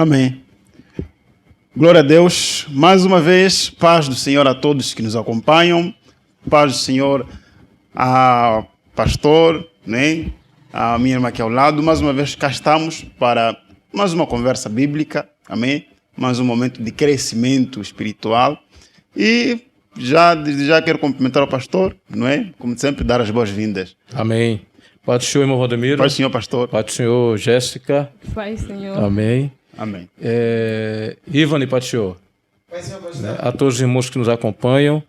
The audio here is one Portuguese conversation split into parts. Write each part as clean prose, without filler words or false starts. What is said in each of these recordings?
Amém. Glória a Deus. Mais uma vez, paz do Senhor a todos que nos acompanham. Paz do Senhor a pastor, né? A minha irmã aqui ao lado. Mais uma vez cá estamos para mais uma conversa bíblica. Amém. Mais um momento de crescimento espiritual. E desde já quero cumprimentar o pastor, não é? Como sempre, dar as boas-vindas. Amém. Pai do Senhor, irmão Valdemiro. Pai do Senhor, pastor. Pai do Senhor, Jéssica. Pai do Senhor. Amém. Amém. Ivani, Pai do Senhor. Pai do Senhor, pastor. A todos os irmãos que nos acompanham,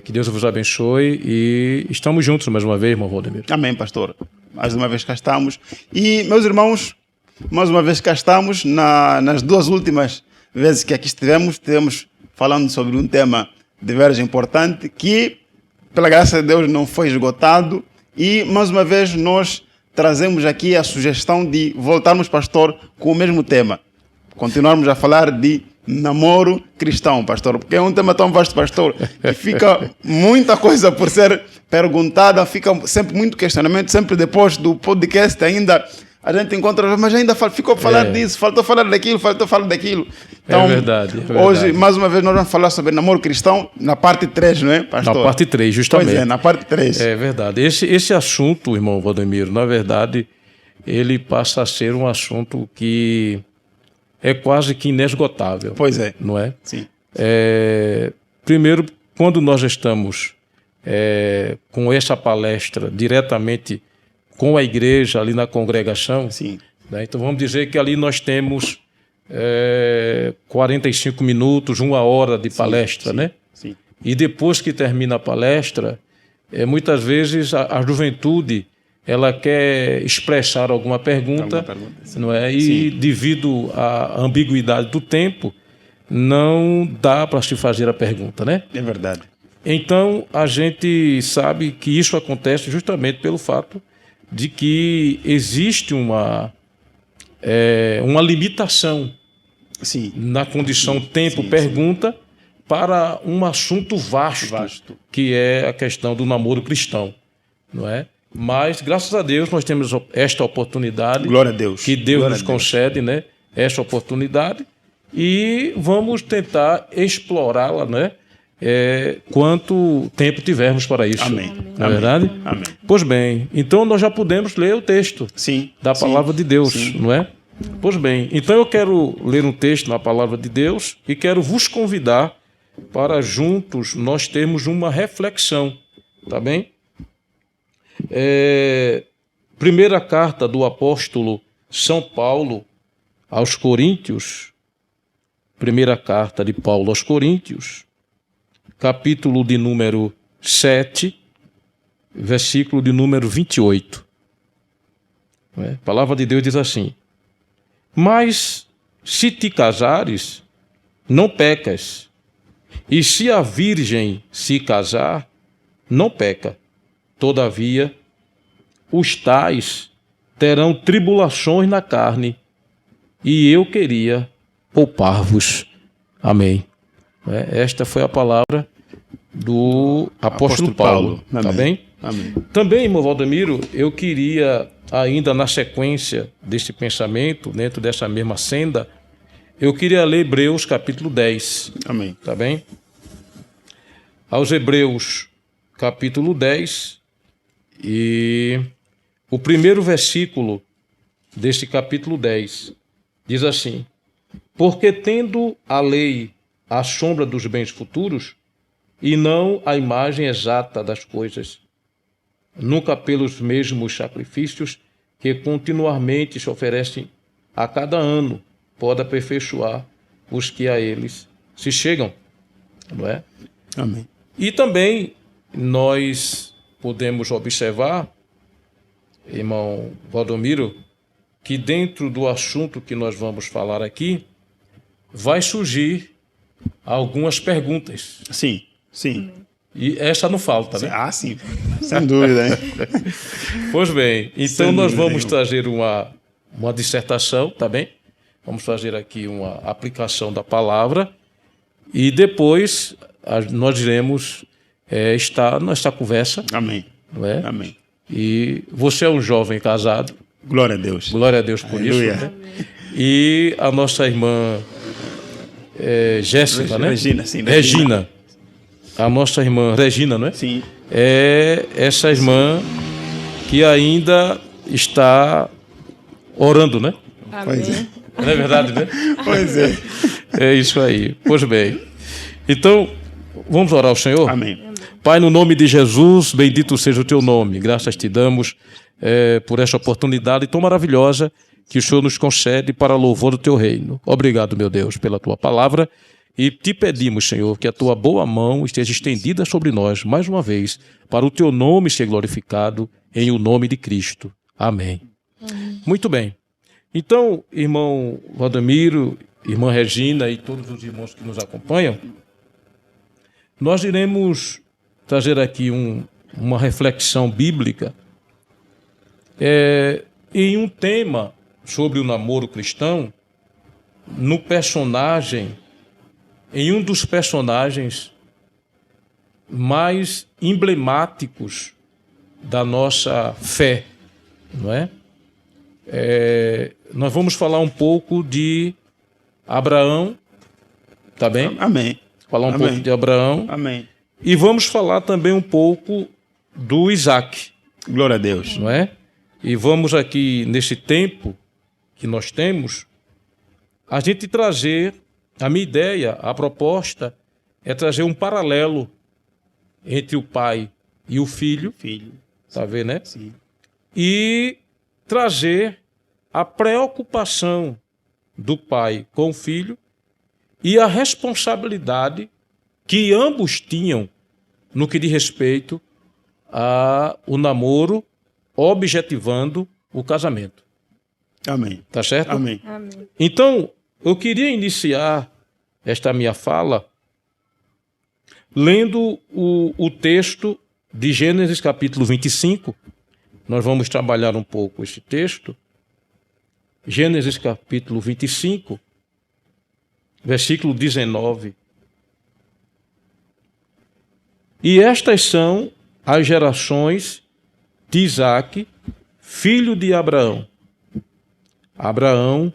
que Deus vos abençoe e estamos juntos mais uma vez, irmão Valdemiro. Amém, pastor. Mais uma vez cá estamos. E, meus irmãos, mais uma vez cá estamos. Nas duas últimas vezes que aqui estivemos falando sobre um tema de veras importante que, pela graça de Deus, não foi esgotado. E, mais uma vez, nós trazemos aqui a sugestão de voltarmos, pastor, com o mesmo tema. Continuarmos a falar de namoro cristão, pastor, porque é um tema tão vasto, pastor, que fica muita coisa por ser perguntada, fica sempre muito questionamento, sempre depois do podcast ainda a gente encontra, mas ainda ficou a falar disso, faltou falar daquilo. Então, é verdade. Hoje, mais uma vez, nós vamos falar sobre namoro cristão na parte 3, não é, pastor? Na parte 3, justamente. Pois é, na parte 3. É verdade. Esse assunto, irmão Valdemiro, na verdade, ele passa a ser um assunto que é quase que inesgotável. Pois é. Não é? Sim. Primeiro, quando nós estamos com essa palestra diretamente com a igreja ali na congregação, sim, né? Então vamos dizer que ali nós temos 45 minutos, 1 hora de palestra, sim, né? Sim. E depois que termina a palestra, muitas vezes a juventude ela quer expressar alguma pergunta, não é? E sim, devido à ambiguidade do tempo, não dá para se fazer a pergunta, né? É verdade. Então a gente sabe que isso acontece justamente pelo fato de que existe uma limitação, sim, na condição tempo-pergunta para um assunto vasto, que é a questão do namoro cristão, não é? Mas, graças a Deus, nós temos esta oportunidade. Glória a Deus. Que Deus nos concede, né? Esta oportunidade, e vamos tentar explorá-la, né? Quanto tempo tivermos para isso. Amém. Não é verdade? Amém. Pois bem, então nós já podemos ler o texto da palavra de Deus, não é? Pois bem, então eu quero ler um texto na palavra de Deus e quero vos convidar para juntos nós termos uma reflexão, tá bem? Primeira carta do apóstolo São Paulo aos Coríntios, primeira carta de Paulo aos Coríntios, capítulo de número 7, versículo de número 28. A palavra de Deus diz assim: mas se te casares, não pecas, e se a virgem se casar, não peca. Todavia, os tais terão tribulações na carne, e eu queria poupar-vos. Amém. Esta foi a palavra do apóstolo Paulo. Tá bem? Amém. Também, irmão Valdemiro, eu queria, ainda na sequência deste pensamento, dentro dessa mesma senda, eu queria ler Hebreus capítulo 10. Amém. Tá bem? Aos Hebreus capítulo 10, e o primeiro versículo deste capítulo 10 diz assim: porque tendo a lei a sombra dos bens futuros, e não a imagem exata das coisas, nunca pelos mesmos sacrifícios que continuamente se oferecem a cada ano, pode aperfeiçoar os que a eles se chegam. Não é? Amém. E também nós podemos observar, irmão Valdomiro, que dentro do assunto que nós vamos falar aqui, vai surgir algumas perguntas. Sim, sim. E essa não falta, né? Ah, sim. Sem dúvida, hein? Pois bem, então Sem nós dúvida vamos nenhuma. trazer uma dissertação, tá bem? Vamos fazer aqui uma aplicação da palavra e depois nós iremos estar nesta conversa. Amém. Não é? Amém. E você é um jovem casado, Glória a Deus. Glória a Deus por Aleluia. isso. Né? E a nossa irmã Jéssica, né? Regina, sim. Regina. A nossa irmã Regina, não é? Sim. É essa irmã que ainda está orando, né? Pois é. Amém. Não é verdade, né? Pois é. É isso aí. Pois bem. Então, vamos orar ao Senhor? Amém. Pai, no nome de Jesus, bendito seja o teu nome. Graças te damos por esta oportunidade tão maravilhosa que o Senhor nos concede para louvor do teu reino. Obrigado, meu Deus, pela tua palavra. E te pedimos, Senhor, que a tua boa mão esteja estendida sobre nós, mais uma vez, para o teu nome ser glorificado, em o nome de Cristo. Amém. Muito bem. Então, irmão Valdemiro, irmã Regina e todos os irmãos que nos acompanham, nós iremos trazer aqui uma reflexão bíblica em um tema sobre o namoro cristão, em um dos personagens mais emblemáticos da nossa fé, não é? Nós vamos falar um pouco de Abraão, tá bem? Amém. Falar um Amém. pouco de Abraão. Amém. E vamos falar também um pouco do Isaac, Glória a Deus. não é? E vamos aqui, nesse tempo que nós temos, a gente trazer, a minha ideia, a proposta, é trazer um paralelo entre o pai e o filho, Filho. tá vendo, né? Sim. E trazer a preocupação do pai com o filho e a responsabilidade que ambos tinham no que diz respeito ao namoro, objetivando o casamento. Amém. Tá certo? Amém. Amém. Então, eu queria iniciar esta minha fala lendo o texto de Gênesis capítulo 25. Nós vamos trabalhar um pouco esse texto. Gênesis capítulo 25, versículo 19. E estas são as gerações de Isaque, filho de Abraão. Abraão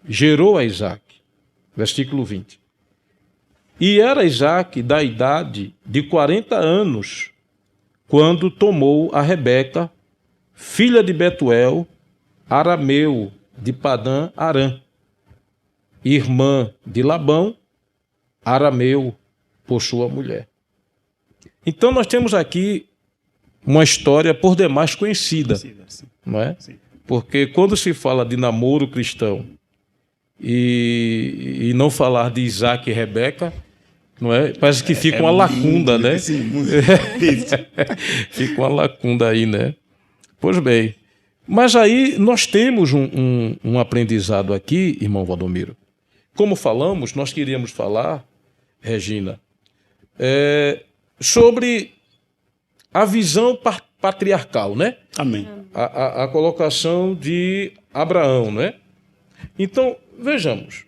gerou a Isaque. Versículo 20. E era Isaque da idade de 40 anos, quando tomou a Rebeca, filha de Betuel, arameu de Padã Arã, irmã de Labão, arameu por sua mulher. Então nós temos aqui uma história por demais conhecida, Sim. não é? Sim. Porque quando se fala de namoro cristão e não falar de Isaac e Rebeca, não é? Parece que fica uma lacuna, né? Sim, muito difícil. Fica uma lacuna aí, né? Pois bem. Mas aí nós temos um aprendizado aqui, irmão Valdomiro. Como falamos, nós queríamos falar, Regina, sobre a visão patriarcal, né? Amém. A colocação de Abraão, não é? Então, vejamos.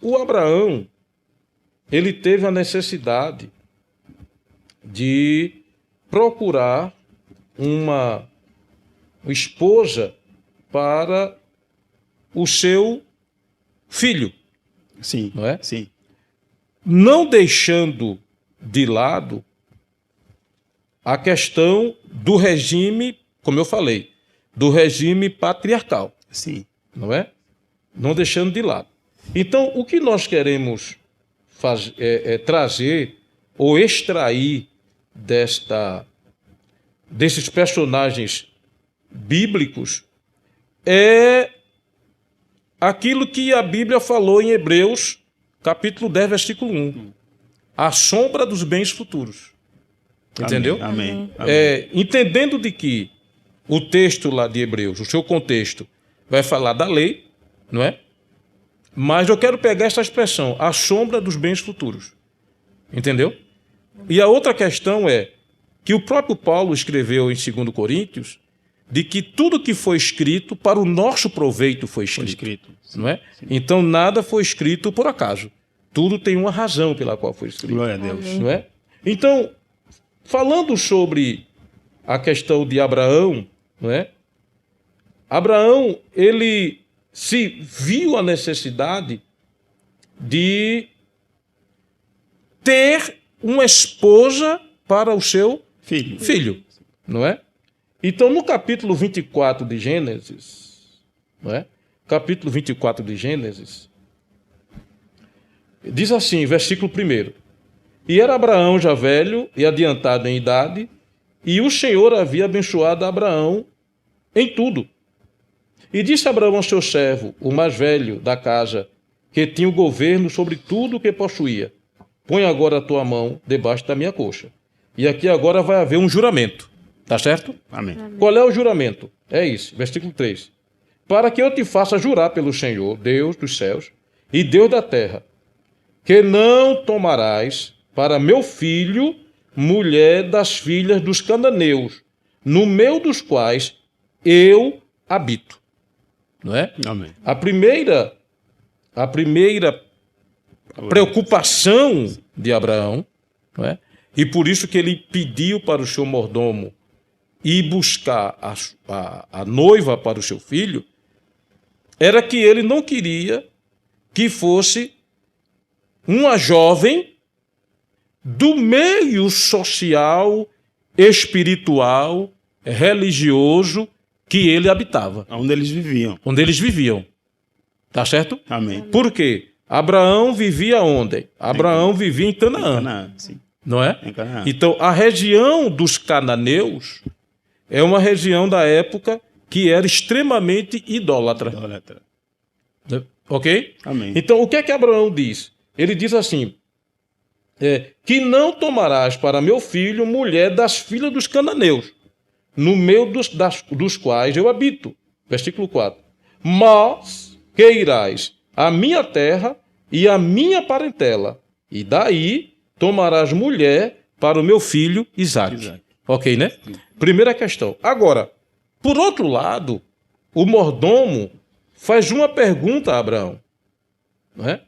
O Abraão, ele teve a necessidade de procurar uma esposa para o seu filho, Sim. não é? Sim. Não deixando de lado a questão do regime, como eu falei, do regime patriarcal, Sim. não é? Não deixando de lado. Então, o que nós queremos trazer ou extrair desses personagens bíblicos é aquilo que a Bíblia falou em Hebreus, capítulo 10, versículo 1. A sombra dos bens futuros. Entendeu? Amém. Amém. Entendendo de que o texto lá de Hebreus, o seu contexto, vai falar da lei, não é? Mas eu quero pegar essa expressão, a sombra dos bens futuros. Entendeu? E a outra questão é que o próprio Paulo escreveu em 2 Coríntios de que tudo que foi escrito para o nosso proveito foi Foi escrito. escrito. Não é? Então nada foi escrito por acaso. Tudo tem uma razão pela qual foi escrito. Glória a Deus. Não é? Então, falando sobre a questão de Abraão, não é? Abraão, ele se viu a necessidade de ter uma esposa para o seu filho, não é? Então, no capítulo 24 de Gênesis, não é? Capítulo 24 de Gênesis, diz assim, versículo 1: E era Abraão já velho e adiantado em idade, e o Senhor havia abençoado Abraão em tudo. E disse Abraão ao seu servo, o mais velho da casa, que tinha o governo sobre tudo o que possuía: Põe agora a tua mão debaixo da minha coxa. E aqui agora vai haver um juramento. Tá certo? Amém. Qual é o juramento? É isso, versículo 3. Para que eu te faça jurar pelo Senhor, Deus dos céus e Deus da terra, que não tomarás para meu filho mulher das filhas dos cananeus, no meio dos quais eu habito. Não é? Amém. A primeira preocupação de Abraão, não é? E por isso que ele pediu para o seu mordomo ir buscar a noiva para o seu filho, era que ele não queria que fosse uma jovem do meio social, espiritual, religioso que ele habitava. Onde eles viviam. Onde eles viviam. Tá certo? Amém. Por quê? Abraão vivia onde? Abraão vivia em Canaã. Canaã, sim. Não é? Em Canaã. Então, a região dos cananeus é uma região da época que era extremamente idólatra. Idólatra. Ok? Amém. Então, o que é que Abraão diz? Ele diz assim, que não tomarás para meu filho mulher das filhas dos cananeus, no meio dos quais eu habito. Versículo 4. Mas que irás à minha terra e à minha parentela, e daí tomarás mulher para o meu filho Isaque. Ok, né? Primeira questão. Agora, por outro lado, o mordomo faz uma pergunta a Abraão. Não é?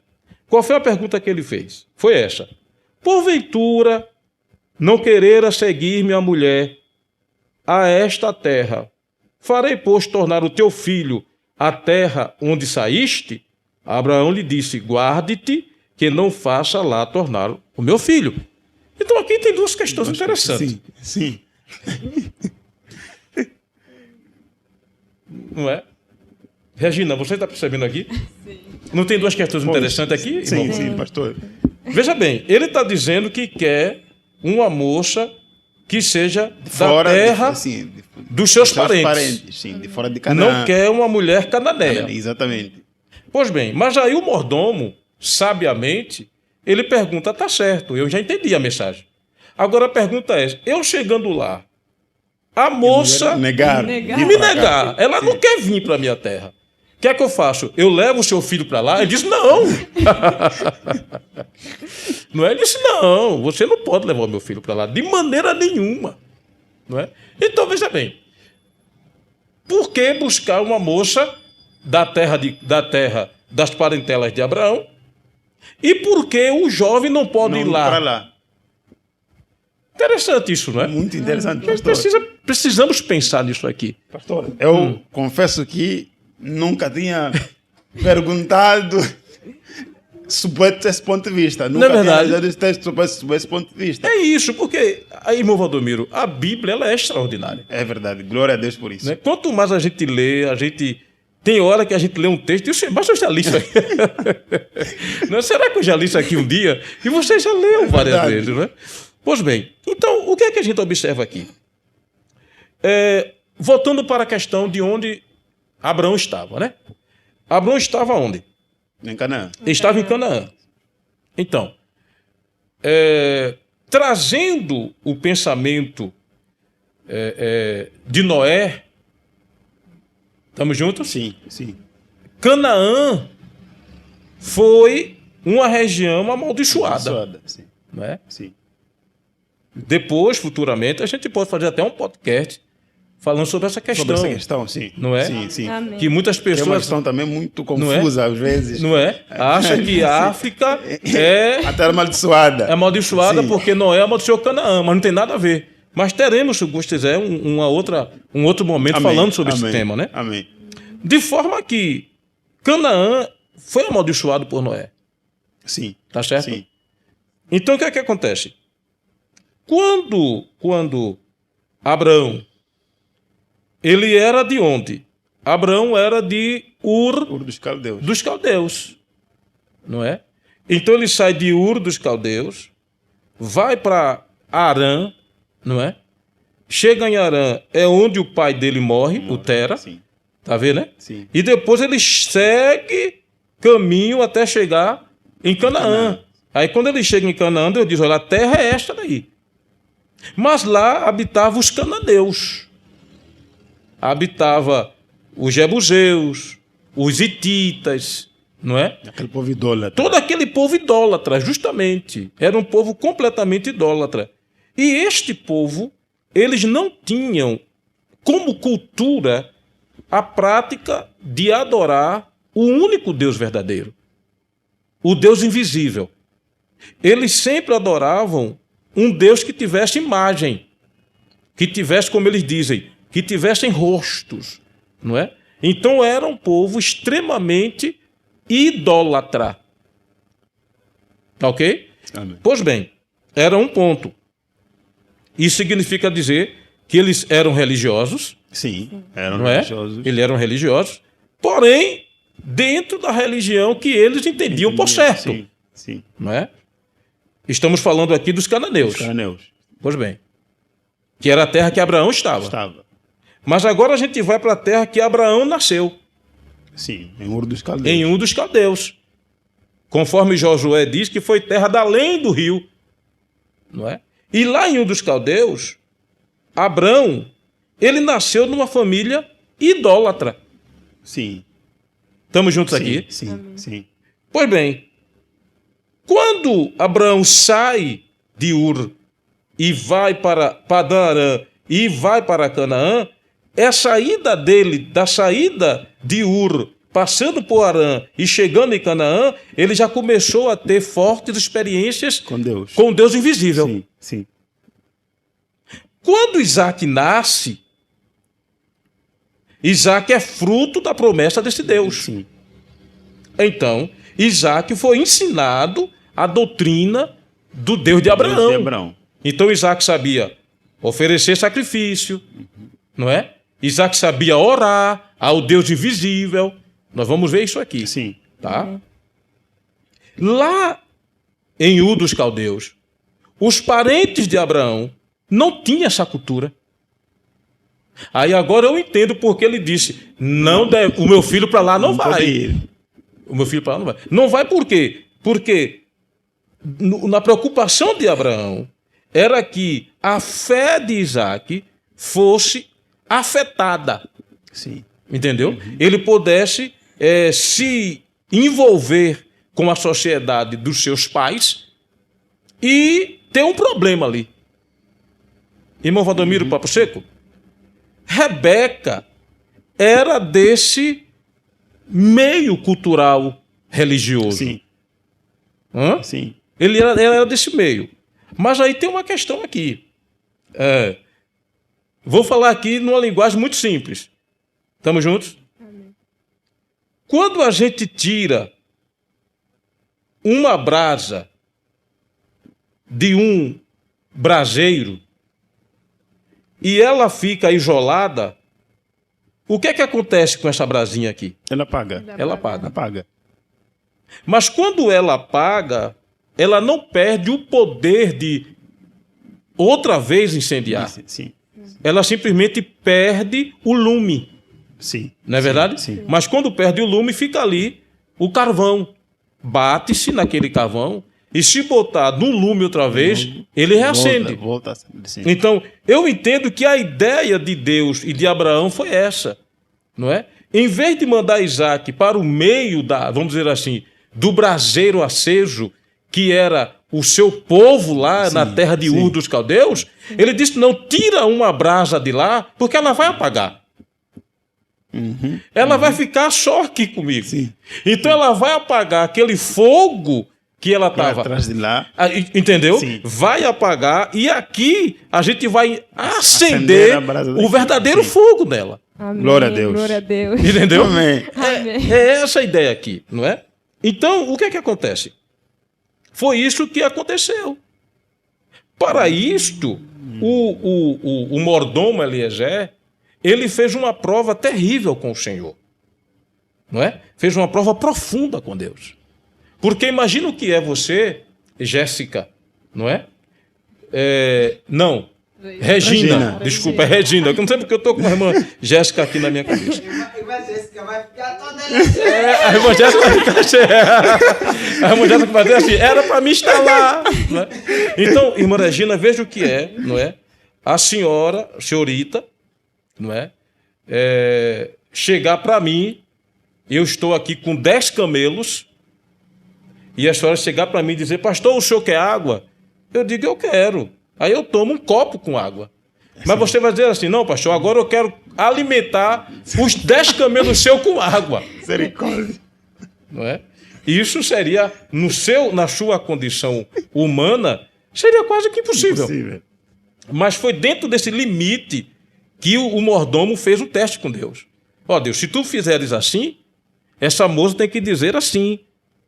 Qual foi a pergunta que ele fez? Foi essa: porventura não quereras seguir-me a mulher a esta terra? Farei, pois, tornar o teu filho a terra onde saíste? Abraão lhe disse: guarde-te que não faça lá tornar o meu filho. Então aqui tem duas questões interessantes. Sim. Não é? Regina, você está percebendo aqui? Sim. Não tem duas questões interessantes aqui? Sim, irmão? sim, pastor. Veja bem, ele está dizendo que quer uma moça que seja Fora da terra dos seus parentes. Sim, de fora de Canaã. Não quer uma mulher cananeia. Exatamente. Pois bem, mas aí o mordomo, sabiamente, ele pergunta: tá certo, eu já entendi a mensagem. Agora a pergunta é: eu chegando lá, a moça me negar, ela não quer vir para a minha terra. O que é que eu faço? Eu levo o seu filho para lá? Ele diz: não. Não é? Ele disse: não, você não pode levar o meu filho para lá, de maneira nenhuma. Não é? Então, veja bem, por que buscar uma moça da terra das parentelas de Abraão? E por que o jovem não pode ir lá? Para lá. Interessante isso, não é? Muito interessante, Mas pastor. precisamos pensar nisso aqui. Pastor, eu confesso que nunca tinha perguntado sobre esse ponto de vista. Nunca tinha analisado esse texto sobre esse ponto de vista. É isso, porque, aí, irmão Valdomiro, a Bíblia ela é extraordinária. É verdade, glória a Deus por isso. Né? Quanto mais a gente lê, tem hora que a gente lê um texto e eu mas eu já li isso aqui. Não, será que eu já li isso aqui um dia? E você já leu várias vezes, não é? Pois bem, então, o que é que a gente observa aqui? Voltando para a questão de onde Abraão estava, né? Abraão estava onde? Em Canaã. Estava em Canaã. Então, trazendo o pensamento de Noé, estamos juntos? Sim, sim. Canaã foi uma região amaldiçoada. Sim. Não é? Sim. Depois, futuramente, a gente pode fazer até um podcast falando sobre essa questão. Sobre essa questão, sim. Não é? Sim, sim. Amém. Que muitas pessoas... É uma questão também muito confusa, às vezes. Não é? Acha que a África a terra amaldiçoada. é amaldiçoada Sim. porque Noé amaldiçoou Canaã, mas não tem nada a ver. Mas teremos, se Deus quiser, um outro momento Amém. falando sobre esse Amém. tema, né? Amém. De forma que Canaã foi amaldiçoado por Noé. Sim. Tá certo? Sim. Então, o que é que acontece? Quando Abraão, ele era de onde? Abraão era de Ur Ur dos Caldeus. dos Caldeus, não é? Então, ele sai de Ur dos Caldeus, vai para Arã, não é? Chega em Arã, é onde o pai dele morre, o Tera, Sim. tá vendo, né? Sim. E depois ele segue caminho até chegar em Canaã. Aí quando ele chega em Canaã, Deus diz, olha, a terra é esta daí. Mas lá habitavam os cananeus. Habitava os jebuseus, os hititas, não é? Aquele povo idólatra. Todo aquele povo idólatra, justamente. Era um povo completamente idólatra. E este povo, eles não tinham como cultura a prática de adorar o único Deus verdadeiro, o Deus invisível. Eles sempre adoravam um Deus que tivesse imagem, que tivesse, como eles dizem, que tivessem rostos, não é? Então era um povo extremamente idólatra. Tá ok? Amém. Pois bem, era um ponto. Isso significa dizer que eles eram religiosos, Sim. Eram não é? religiosos. Eles eram religiosos, porém, dentro da religião que eles entendiam por certo, Sim. Sim. não é? Estamos falando aqui dos cananeus. Os cananeus. Pois bem, que era a terra que Abraão estava. Estava. Mas agora a gente vai para a terra que Abraão nasceu, Sim. Em Ur dos Caldeus. em um dos caldeus. Conforme Josué diz que foi terra da além do rio, não é? E lá em um dos caldeus, Abraão, ele nasceu numa família idólatra. Sim. Estamos juntos Sim. aqui? Sim. Sim. Pois bem, quando Abraão sai de Ur e vai para Padã-Arã e vai para Canaã, é a saída dele, da saída de Ur, passando por Arã e chegando em Canaã, ele já começou a ter fortes experiências Com Deus. com Deus invisível. Sim. Sim. Quando Isaac nasce, Isaac é fruto da promessa desse Deus. Sim. Então, Isaac foi ensinado a doutrina do Deus de Abraão. Deus de Abraão. Então, Isaac sabia oferecer sacrifício, não é? Isaac sabia orar ao Deus invisível. Nós vamos ver isso aqui, Sim. tá? Lá em Ur dos Caldeus, os parentes de Abraão não tinham essa cultura. Aí agora eu entendo porque ele disse, não deve, o meu filho para lá não pode vai. ir. O meu filho para lá não vai. Não vai por quê? Porque na preocupação de Abraão era que a fé de Isaac fosse afetada. Sim. Entendeu? Ele pudesse se envolver com a sociedade dos seus pais e ter um problema ali. Irmão Valdomiro, Papo Seco, Rebeca era desse meio cultural religioso. Sim. Hã? Sim. Ela era desse meio. Mas aí tem uma questão aqui. Vou falar aqui numa linguagem muito simples. Estamos juntos? Amém. Quando a gente tira uma brasa de um braseiro e ela fica isolada, o que é que acontece com essa brasinha aqui? Ela apaga. Ela apaga. Apaga. Mas quando ela apaga, ela não perde o poder de outra vez incendiar. Sim. Ela simplesmente perde o lume. Sim. Não é verdade? Sim. Mas quando perde o lume, fica ali o carvão. Bate-se naquele carvão e se botar no lume outra vez, ele reacende. Volta a acender, sim. Então, eu entendo que a ideia de Deus e de Abraão foi essa, não é? Em vez de mandar Isaac para o meio da, vamos dizer assim, do braseiro aceso, que era o seu povo lá na terra de Ur dos Caldeus, ele disse, não, tira uma brasa de lá, porque ela vai apagar. Ela vai ficar só aqui comigo. Sim. Então ela vai apagar aquele fogo que ela Vai estava. atrás de lá. Entendeu? Sim. Vai apagar e aqui a gente vai Acender acender a brasa o daqui. verdadeiro Sim. fogo dela. Amém. Glória a Deus. Glória a Deus. Entendeu? Amém. Amém. É essa a ideia aqui, não é? Então, o que é que acontece? Foi isso que aconteceu. Para isto, o mordomo Eliezer, ele fez uma prova terrível com o Senhor. Não é? Fez uma prova profunda com Deus. Porque imagina o que é você, Jéssica, não é? Não, Regina. Desculpa, é Regina. Eu não sei porque eu estou com a irmã Jéssica aqui na minha cabeça. A Jéssica vai ficar toda A irmã Jéssica vai ficar cheia. A irmã Jéssica vai dizer assim, era para mim estar lá. Não é? Então, irmã Regina, veja o que é, não é? A senhorita, não é? Chegar para mim, eu estou aqui com 10 camelos, e a senhora chegar para mim e dizer, pastor, o senhor quer água? Eu digo, eu quero. Aí eu tomo um copo com água. Mas você vai dizer assim, não, pastor, agora eu quero alimentar os 10 camelos seus com água. Misericórdia. Não é? Isso seria, na sua condição humana, seria quase que impossível. Impossível. Mas foi dentro desse limite que o mordomo fez o teste com Deus. Ó Deus, se tu fizeres assim, essa moça tem que dizer assim,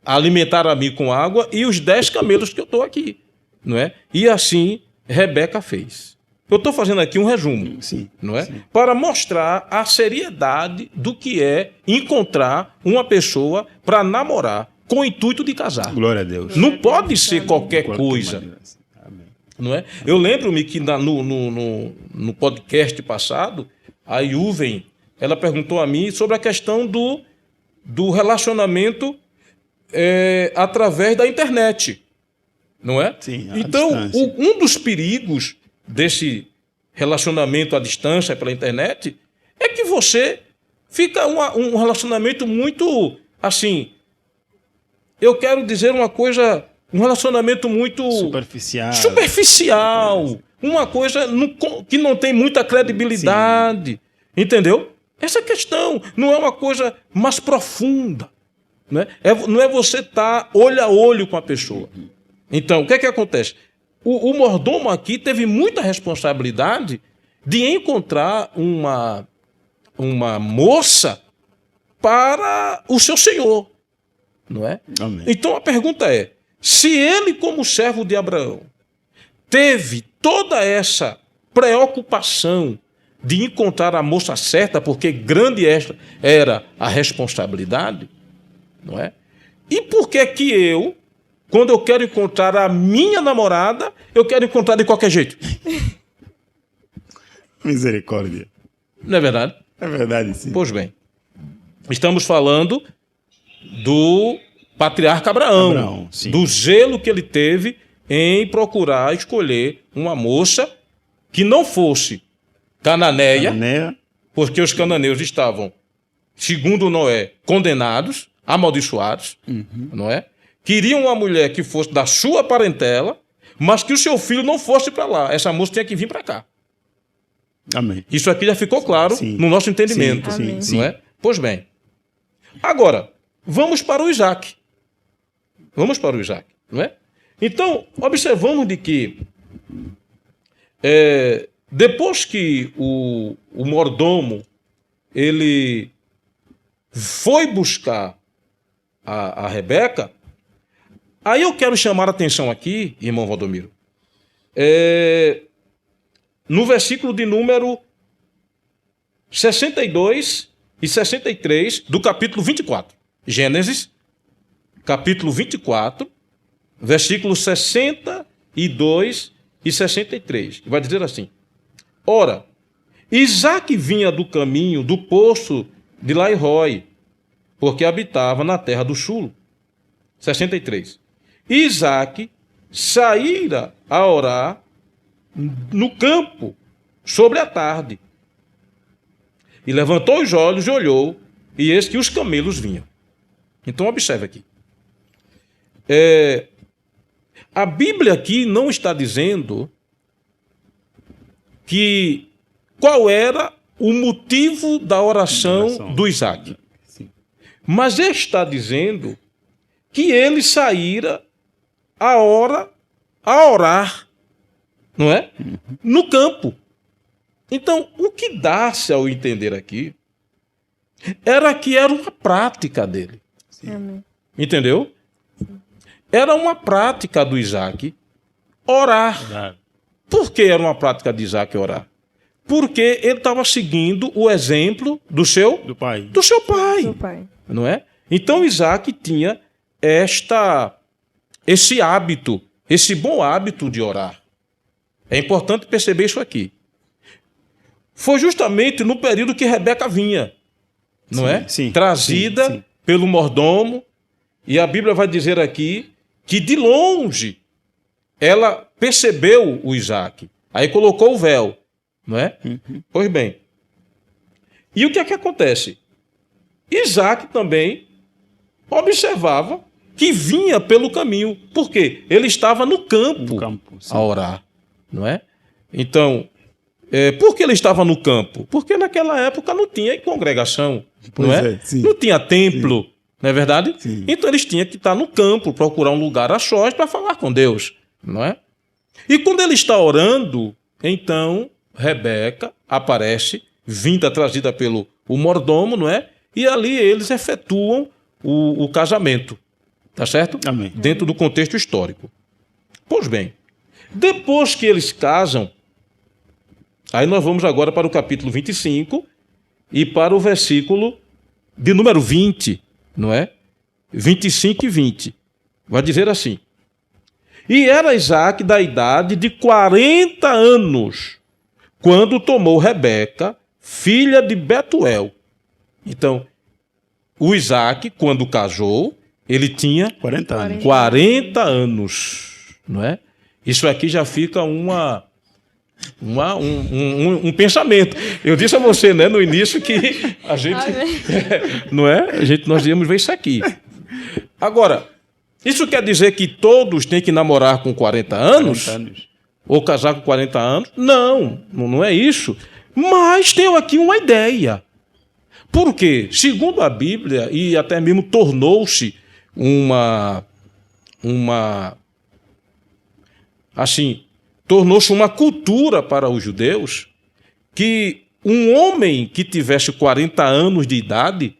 alimentar a mim com água e os 10 camelos que eu estou aqui. Não é? E assim Rebeca fez. Eu estou fazendo aqui um resumo, Sim, não é? sim. Para mostrar a seriedade do que é encontrar uma pessoa para namorar com o intuito de casar. Glória a Deus. Não pode ser qualquer Glória coisa. a Deus. Amém. Não é? Eu lembro-me que no podcast passado, a Yuven, ela perguntou a mim sobre a questão do relacionamento através da internet. Não é? Sim, à então, distância. um dos perigos desse relacionamento à distância pela internet é que você fica um relacionamento muito, assim, eu quero dizer uma coisa, um relacionamento muito superficial, uma coisa que não tem muita credibilidade, entendeu? Essa questão não é uma coisa mais profunda, né? Não é você estar olho a olho com a pessoa. Então, o que é que acontece? O mordomo aqui teve muita responsabilidade de encontrar uma moça para o seu senhor, não é? Amém. Então a pergunta é, se ele como servo de Abraão teve toda essa preocupação de encontrar a moça certa, porque grande esta era a responsabilidade, não é? E por que que eu, quando eu quero encontrar a minha namorada, eu quero encontrar de qualquer jeito? Misericórdia. Não é verdade? É verdade, sim. Pois bem, estamos falando do patriarca Abraão, sim. do zelo que ele teve em procurar escolher uma moça que não fosse cananeia, porque os cananeus estavam, segundo Noé, condenados, amaldiçoados, não é? Queriam uma mulher que fosse da sua parentela, mas que o seu filho não fosse para lá. Essa moça tinha que vir para cá. Amém. Isso aqui já ficou claro Sim. no nosso entendimento. Sim, Amém. Não é? Pois bem. Agora, vamos para o Isaac. Vamos para o Isaac, não é? Então, observamos de que depois que o mordomo ele foi buscar a Rebeca, aí eu quero chamar a atenção aqui, irmão Valdomiro, no versículo de número 62 e 63 do capítulo 24. Gênesis, capítulo 24, versículos 62 e 63. Vai dizer assim: ora, Isaque vinha do caminho do poço de Lairoi, porque habitava na terra do Chulo. 63. Isaque saíra a orar no campo sobre a tarde. E levantou os olhos e olhou, e eis que os camelos vinham. Então observe aqui. A Bíblia aqui não está dizendo qual era o motivo da oração do Isaque. Sim. Mas está dizendo que ele saíra a orar, não é? No campo. Então, o que dá-se ao entender aqui era que era uma prática dele. Amém. Entendeu? Era uma prática do Isaac orar. Por que era uma prática de Isaac orar? Porque ele estava seguindo o exemplo do seu pai. Seu pai. Não é? Então Isaac tinha esse hábito, esse bom hábito de orar. É importante perceber isso aqui. Foi justamente no período que Rebeca vinha, não é? Sim, trazida sim. pelo mordomo, e a Bíblia vai dizer aqui que de longe ela percebeu o Isaac, aí colocou o véu, não é? Pois bem. E o que é que acontece? Isaac também observava que vinha pelo caminho. Por quê? Ele estava no campo Sim. a orar, não é? Então, por que ele estava no campo? Porque naquela época não tinha congregação, Pois não é? é, sim. Não tinha templo, não é verdade? Sim. Então eles tinham que estar no campo, procurar um lugar a sós para falar com Deus, não é? E quando ele está orando, então Rebeca aparece, vinda trazida pelo o mordomo, não é? E ali eles efetuam o casamento, tá certo? Amém. Dentro do contexto histórico. Pois bem, depois que eles casam, aí nós vamos agora para o capítulo 25 e para o versículo de número 20, não é? 25 e 20. Vai dizer assim: E era Isaac da idade de 40 anos, quando tomou Rebeca, filha de Betuel. Então, o Isaac, quando casou, ele tinha 40 anos. 40 anos, não é? Isso aqui já fica um pensamento. Eu disse a você, né, no início que a gente, não é? Nós íamos ver isso aqui. Agora, isso quer dizer que todos têm que namorar com 40 anos? 40 anos. Ou casar com 40 anos? Não é isso. Mas tenho aqui uma ideia. Por quê? Segundo a Bíblia, e até mesmo tornou-se tornou-se uma cultura para os judeus que um homem que tivesse 40 anos de idade,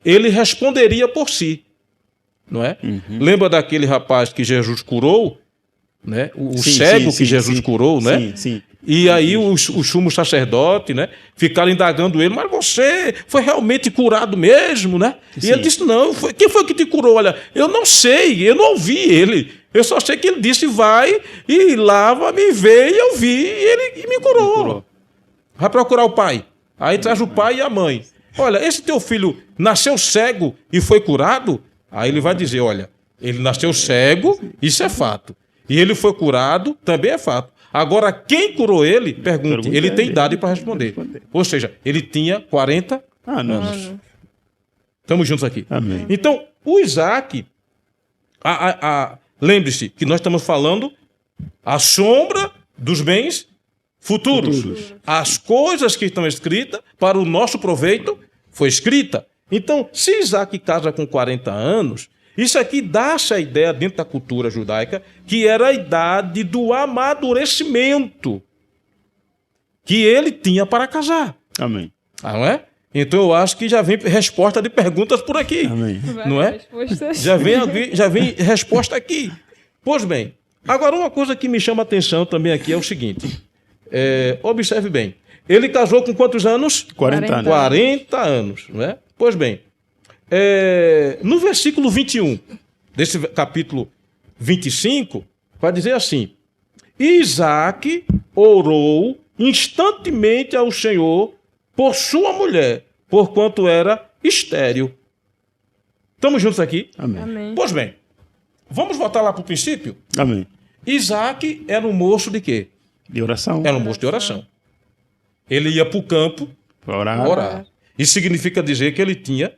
ele responderia por si, não é? Lembra daquele rapaz que Jesus curou, né? O cego que Jesus curou, né? Sim. E aí o sumo sacerdote, né, ficaram indagando ele, mas você foi realmente curado mesmo, né? E ele disse, não, quem foi que te curou? Olha, eu não sei, eu não ouvi ele. Eu só sei que ele disse, vai e lava-me, vê, e eu vi, e ele me curou. Vai procurar o pai. Aí traz o pai e a mãe. Olha, esse teu filho nasceu cego e foi curado? Aí ele vai dizer, olha, ele nasceu cego, isso é fato. E ele foi curado, também é fato. Agora, quem curou ele, pergunte, ele tem idade para responder. Ou seja, ele tinha 40 anos. Estamos juntos aqui. Amém. Então, o Isaac, lembre-se que nós estamos falando a sombra dos bens futuros. As coisas que estão escritas para o nosso proveito foi escrita. Então, se Isaac casa com 40 anos, isso aqui dá-se a ideia dentro da cultura judaica que era a idade do amadurecimento que ele tinha para casar. Amém. Não é? Então eu acho que já vem resposta de perguntas por aqui. Amém. Não é? Já vem resposta aqui. Pois bem, agora uma coisa que me chama a atenção também aqui é o seguinte. Observe bem. Ele casou com quantos anos? 40 anos. 40 anos, não é? Pois bem, no versículo 21 desse capítulo 25, vai dizer assim: Isaac orou instantemente ao Senhor por sua mulher, porquanto era estéril. Estamos juntos aqui? Amém. Pois bem, vamos voltar lá para o princípio? Amém. Isaac era um moço de quê? De oração. Era um moço de oração. Ele ia para o campo Para orar. orar. Isso significa dizer que ele tinha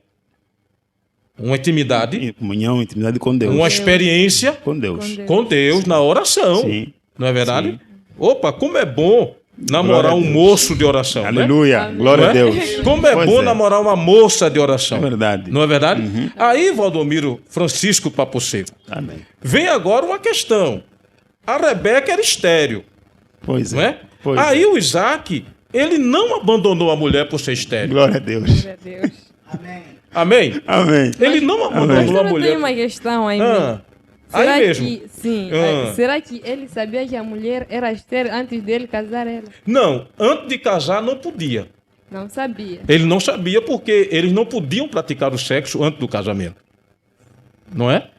uma intimidade, Em comunhão, intimidade com Deus. uma experiência Com Deus. com Deus na oração. Sim. Não é verdade? Sim. Opa, como é bom namorar Glória a um Deus. moço de oração, né? Aleluia. Glória Não a é? Deus. Como é Pois bom namorar uma moça de oração. É verdade. Não é verdade? Aí, Valdomiro Francisco Papo Seco, Amém. vem agora uma questão. A Rebeca era estéril, Pois é. não é? Pois Aí é. o Isaac, ele não abandonou a mulher por ser estéril. Glória a Deus. Glória a Deus. Amém? Amém. Ele não abandonou a Pastor, eu mulher. tenho uma questão aí. Ah, Será aí mesmo. que, sim, Ah. será que ele sabia que a mulher era estéril antes dele casar ela? Não, antes de casar não podia. Não sabia. Ele não sabia porque eles não podiam praticar o sexo antes do casamento. Não é?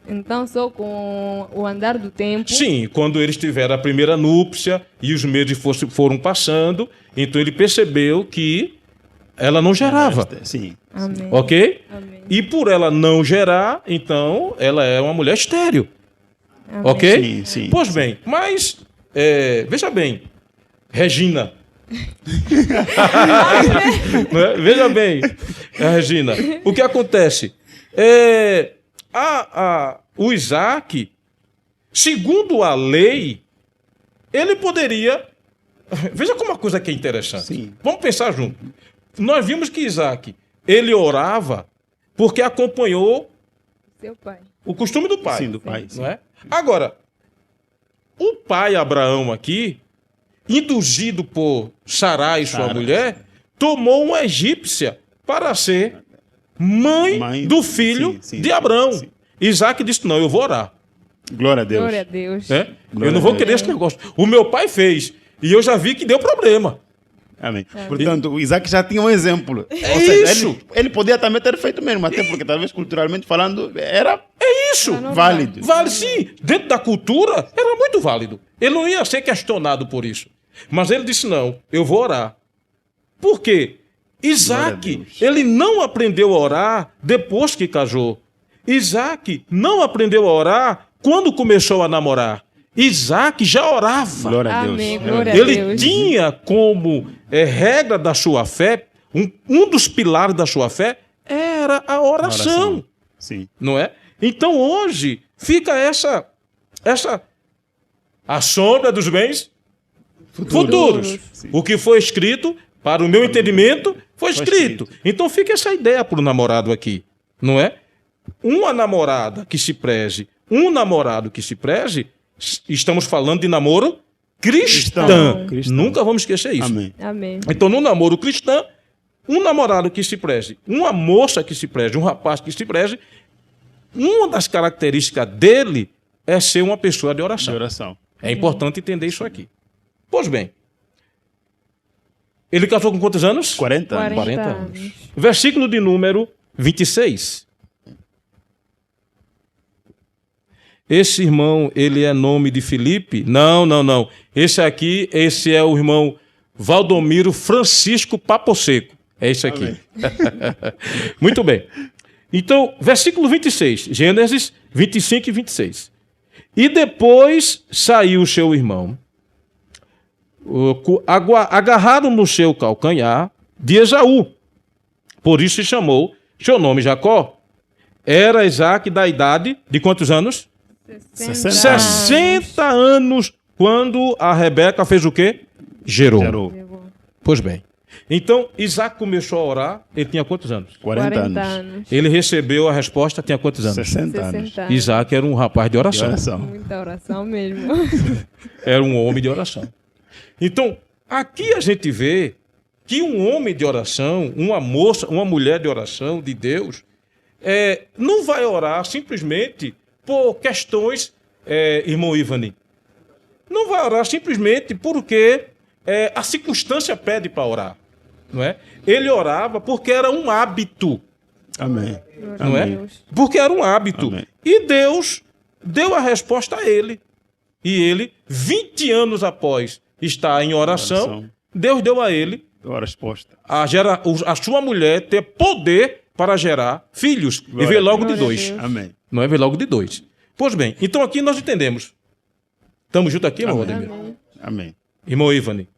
Então, só com o andar do tempo. Sim, quando eles tiveram a primeira núpcia e os meses foram passando, então ele percebeu que ela não gerava. Sim. Amém. Ok? Amém. E por ela não gerar, então ela é uma mulher estéril. Amém. Ok? Sim, sim. Pois bem, mas veja bem, Regina. Não é? Veja bem, Regina, o que acontece? O Isaac, segundo a lei, ele poderia. Veja como uma coisa que é interessante. Sim. Vamos pensar junto. Nós vimos que Isaac, ele orava porque acompanhou Seu pai. o costume do pai. Sim, do pai. Sim. Não é? Agora, o pai Abraão aqui, induzido por Sarai, sua Sara, mulher, tomou uma egípcia para ser mãe do filho sim, sim, de sim, Abraão. sim. Isaac disse: não, eu vou orar. Glória a Deus. Glória a Deus. Né? Glória Eu não a vou Deus. querer esse negócio. O meu pai fez. E eu já vi que deu problema. Amém. Portanto, o Isaac já tinha um exemplo. É Ou seja, isso. Ele podia também ter feito mesmo, até porque talvez culturalmente falando era É isso. válido. Vale sim. Dentro da cultura, era muito válido. Ele não ia ser questionado por isso. Mas ele disse: não, eu vou orar. Por quê? Glória a Isaac, Deus. ele não aprendeu a orar depois que casou. Isaac não aprendeu a orar quando começou a namorar. Isaac já orava. Glória a Deus. Amém, É glória a verdade. Ele Deus. tinha como regra da sua fé, um dos pilares da sua fé era a oração. Sim. Não é? Então hoje fica essa a sombra dos bens futuros. Sim. O que foi escrito, para o meu entendimento, foi escrito. escrito. Então fica essa ideia para o namorado aqui, não é? Uma namorada que se preze, um namorado que se preze, estamos falando de namoro cristão. Cristão. Nunca vamos esquecer isso. Amém. Amém. Então, no namoro cristão, um namorado que se preze, uma moça que se preze, um rapaz que se preze, uma das características dele é ser uma pessoa de De oração. oração. É importante entender isso aqui. Pois bem, ele casou com quantos anos? 40 anos. 40 40 anos. anos. Versículo de número 26. Esse irmão, ele é nome de Filipe? Não, não, não. Esse é o irmão Valdomiro Francisco Papo Seco. É esse aqui. Muito bem. Então, versículo 26. Gênesis 25 e 26. E depois saiu o seu irmão, agarrado no seu calcanhar de Esaú. Por isso se chamou seu nome Jacó. Era Isaac da idade de quantos anos? 60 60 anos quando a Rebeca fez o quê? Gerou. Gerou. Pois bem. Então, Isaac começou a orar, ele tinha quantos anos? 40 anos. Ele recebeu a resposta, tinha quantos anos? 60 anos. 60 anos. Isaac era um rapaz de De oração. oração. Muita oração mesmo. Era um homem de oração. Então, aqui a gente vê que um homem de oração, uma moça, uma mulher de oração, de Deus, não vai orar simplesmente por questões, irmão Ivani. Não vai orar simplesmente porque a circunstância pede para orar. Não é? Ele orava porque era um hábito. Amém. Não é? Deus. Porque era um hábito. Amém. E Deus deu a resposta a ele. E ele, 20 anos após estar em oração, Deus deu a ele Deu a resposta. a sua mulher ter poder para gerar filhos. E Glória veio a logo de Deus. 2. Glória a Amém. Não é? Veio logo de 2. Pois bem, então aqui nós entendemos. Estamos juntos aqui, irmão Valdemir? Amém. Amém. Irmão Ivani?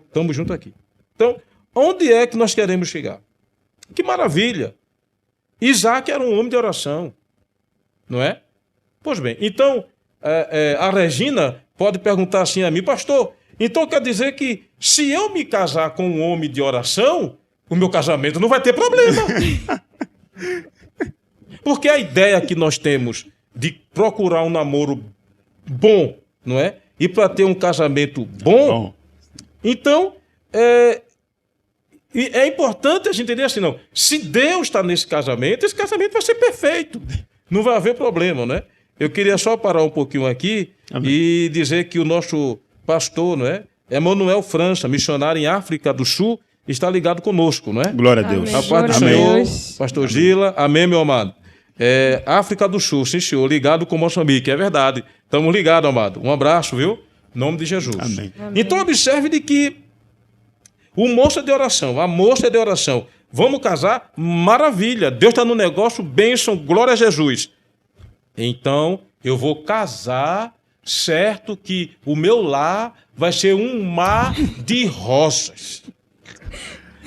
Estamos juntos aqui. Então, onde é que nós queremos chegar? Que maravilha! Isaac era um homem de oração. Não é? Pois bem, então, a Regina pode perguntar assim a mim, pastor, Então quer dizer que se eu me casar com um homem de oração, o meu casamento não vai ter problema. Porque a ideia que nós temos de procurar um namoro bom, não é? E para ter um casamento bom, então é importante a gente entender assim, não. Se Deus está nesse casamento, esse casamento vai ser perfeito. Não vai haver problema, né? Eu queria só parar um pouquinho aqui e dizer que o nosso pastor, não é? Emmanuel França, missionário em África do Sul, está ligado conosco, não é? Glória a Deus. A paz do Senhor, pastor Gila, amém, meu amado. África do Sul, sim, senhor, ligado com Moçambique, é verdade. Estamos ligados, amado. Um abraço, viu? Em nome de Jesus. Amém. Então, observe de que o moço é de oração, a moça é de oração. Vamos casar? Maravilha. Deus está no negócio, bênção, glória a Jesus. Então, eu vou casar, certo que o meu lar vai ser um mar de rosas.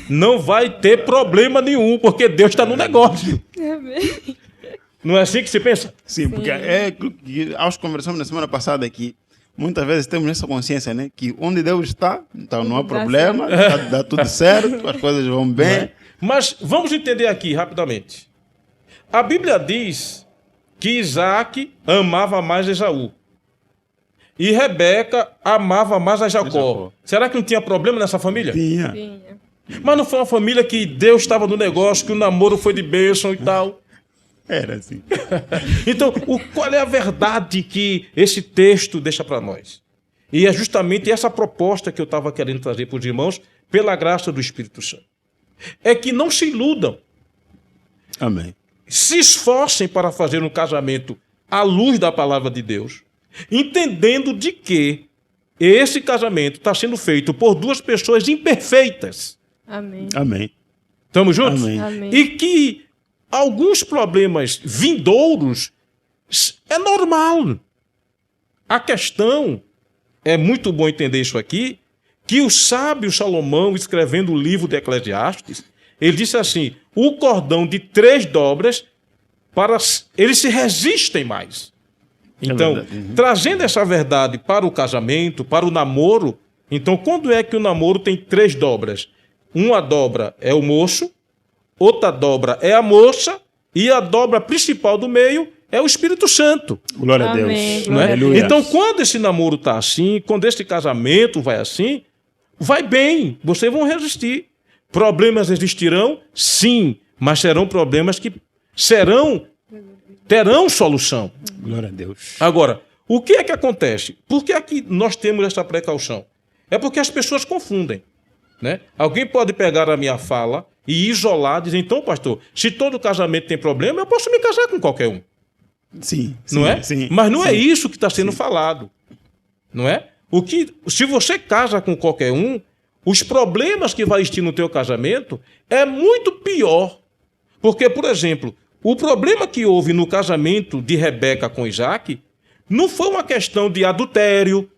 Não vai ter problema nenhum, porque Deus está no negócio. Não é assim que se pensa? Sim, porque nós conversamos na semana passada que muitas vezes temos essa consciência, né? Que onde Deus está, então não há problema, dá tudo certo, as coisas vão bem. Mas vamos entender aqui rapidamente. A Bíblia diz que Isaac amava mais Esaú. E Rebeca amava mais a Jacó. Será que não tinha problema nessa família? Tinha. Mas não foi uma família que Deus estava no negócio, que o namoro foi de bênção e tal. Era assim. Então, qual é a verdade que esse texto deixa para nós? E é justamente essa proposta que eu estava querendo trazer para os irmãos, pela graça do Espírito Santo. É que não se iludam. Amém. Se esforcem para fazer um casamento à luz da palavra de Deus, entendendo de que esse casamento está sendo feito por duas pessoas imperfeitas. Amém. Amém. Estamos juntos? Amém. Amém. E que alguns problemas vindouros é normal. A questão, é muito bom entender isso aqui, que o sábio Salomão, escrevendo o livro de Eclesiastes, ele disse assim, o cordão de 3 dobras, eles se resistem mais. Então, trazendo essa verdade para o casamento, para o namoro, então quando é que o namoro tem 3 dobras? Uma dobra é o moço, outra dobra é a moça, e a dobra principal do meio é o Espírito Santo. Glória a Deus. Amém. Não é? Aleluia. Então, quando esse namoro está assim, quando esse casamento vai assim, vai bem, vocês vão resistir. Problemas existirão? Sim, mas serão problemas que terão solução. Glória a Deus. Agora, o que é que acontece? Por que é que nós temos essa precaução? É porque as pessoas confundem. Né? Alguém pode pegar a minha fala e isolar, dizer, então, pastor, se todo casamento tem problema, eu posso me casar com qualquer um. Sim. Não é? Sim, mas não sim. é isso que está sendo falado. Não é? Se você casa com qualquer um, os problemas que vai existir no teu casamento é muito pior. Porque, por exemplo, o problema que houve no casamento de Rebeca com Isaac não foi uma questão de adultério,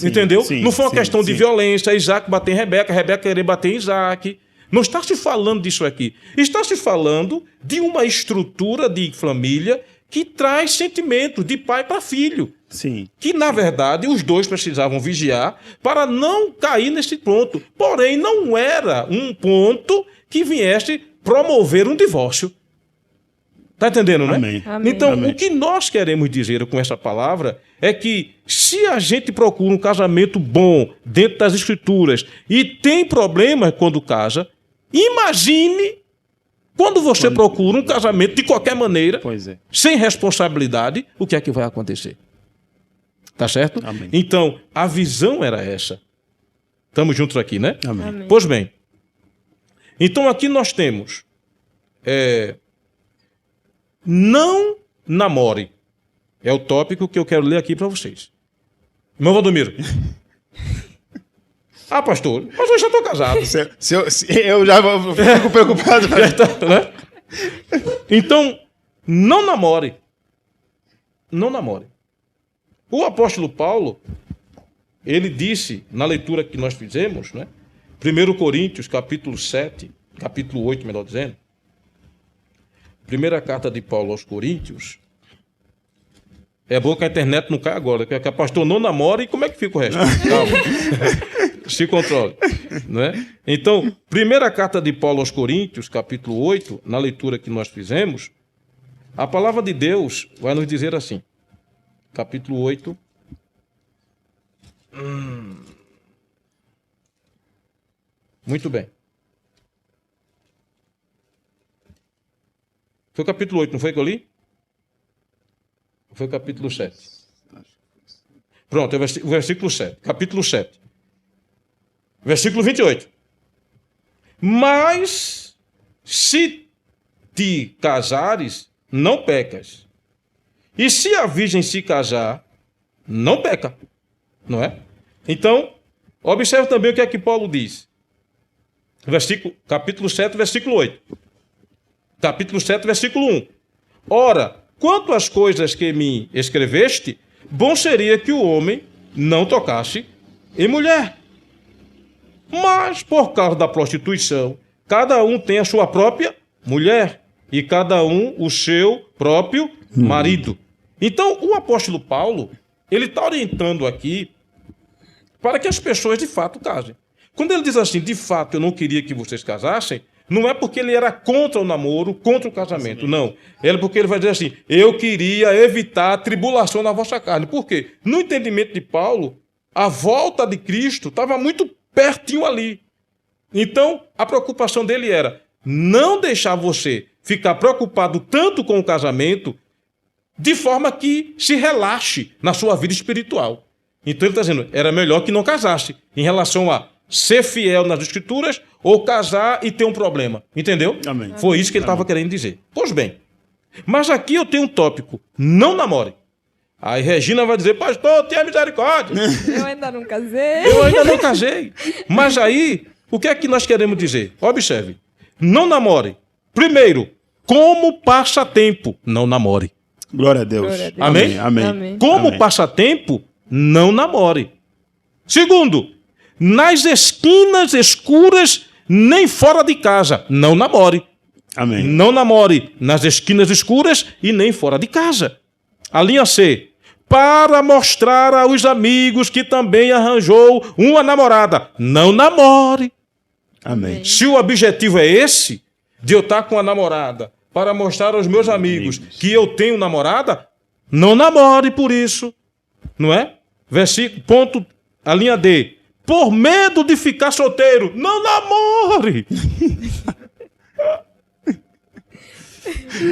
entendeu? Não foi uma questão de violência, Isaac bater em Rebeca, Rebeca querer bater em Isaac. Não está se falando disso aqui. Está se falando de uma estrutura de família que traz sentimento de pai para filho. Sim. Que, na verdade, os dois precisavam vigiar para não cair nesse ponto. Porém, não era um ponto que viesse promover um divórcio. Está entendendo, né? Amém. Amém. Então, Amém. o que nós queremos dizer com essa palavra é que se a gente procura um casamento bom dentro das Escrituras e tem problemas quando casa, imagine quando você procura um casamento de qualquer maneira, Pois é. sem responsabilidade, o que é que vai acontecer? Tá certo? Amém. Então, a visão era essa. Estamos juntos aqui, né? Amém. Amém. Pois bem. Então, aqui nós temos... não namore. É o tópico que eu quero ler aqui para vocês. Irmão Valdomiro. Ah, pastor, mas eu já estou casado. Eu já fico preocupado. Né? Então, não namore. Não namore. O apóstolo Paulo, ele disse, na leitura que nós fizemos, né? 1 Coríntios, capítulo 7, capítulo 8, melhor dizendo, primeira carta de Paulo aos Coríntios, É bom que a internet não caia agora, que o pastor não namora e como é que fica o resto? Calma. Se controle. Não é? Então, primeira carta de Paulo aos Coríntios, capítulo 8, na leitura que nós fizemos, a palavra de Deus vai nos dizer assim. Capítulo 8. Muito bem. Foi o capítulo 8, não foi que eu li? Foi o capítulo 7. Pronto, é o versículo 7. Capítulo 7. Versículo 28. Mas se te casares, não pecas. E se a virgem se casar, não peca. Não é? Então, observe também o que é que Paulo diz. Capítulo 7, versículo 8. Capítulo 7, versículo 1. Ora, quanto às coisas que me escreveste, bom seria que o homem não tocasse em mulher. Mas, por causa da prostituição, cada um tem a sua própria mulher e cada um o seu próprio marido. Então, o apóstolo Paulo, ele está orientando aqui para que as pessoas de fato casem. Quando ele diz assim, de fato, eu não queria que vocês casassem, não é porque ele era contra o namoro, contra o casamento, não. É porque ele vai dizer assim, eu queria evitar a tribulação na vossa carne. Por quê? No entendimento de Paulo, a volta de Cristo estava muito pertinho ali. Então, a preocupação dele era não deixar você ficar preocupado tanto com o casamento, de forma que se relaxe na sua vida espiritual. Então ele está dizendo, era melhor que não casasse, em relação a ser fiel nas escrituras ou casar e ter um problema. Entendeu? Amém. Foi isso que ele estava querendo dizer. Pois bem, mas aqui eu tenho um tópico, não namore. Aí Regina vai dizer, pastor, tenha misericórdia. Eu ainda não casei. Eu ainda não casei. Mas aí, o que é que nós queremos dizer? Observe, não namore. Primeiro, como passatempo, não namore. Glória a Deus. Glória a Deus. Amém? Amém. Amém. Como Amém. passatempo, não namore. Segundo, nas esquinas escuras, nem fora de casa, não namore. Amém. Não namore nas esquinas escuras e nem fora de casa. A linha C, para mostrar aos amigos que também arranjou uma namorada, não namore. Amém. Se o objetivo é esse, de eu estar com a namorada, para mostrar aos meus amigos que eu tenho namorada, não namore por isso. Não é? Versículo, ponto, a linha D. Por medo de ficar solteiro, não namore.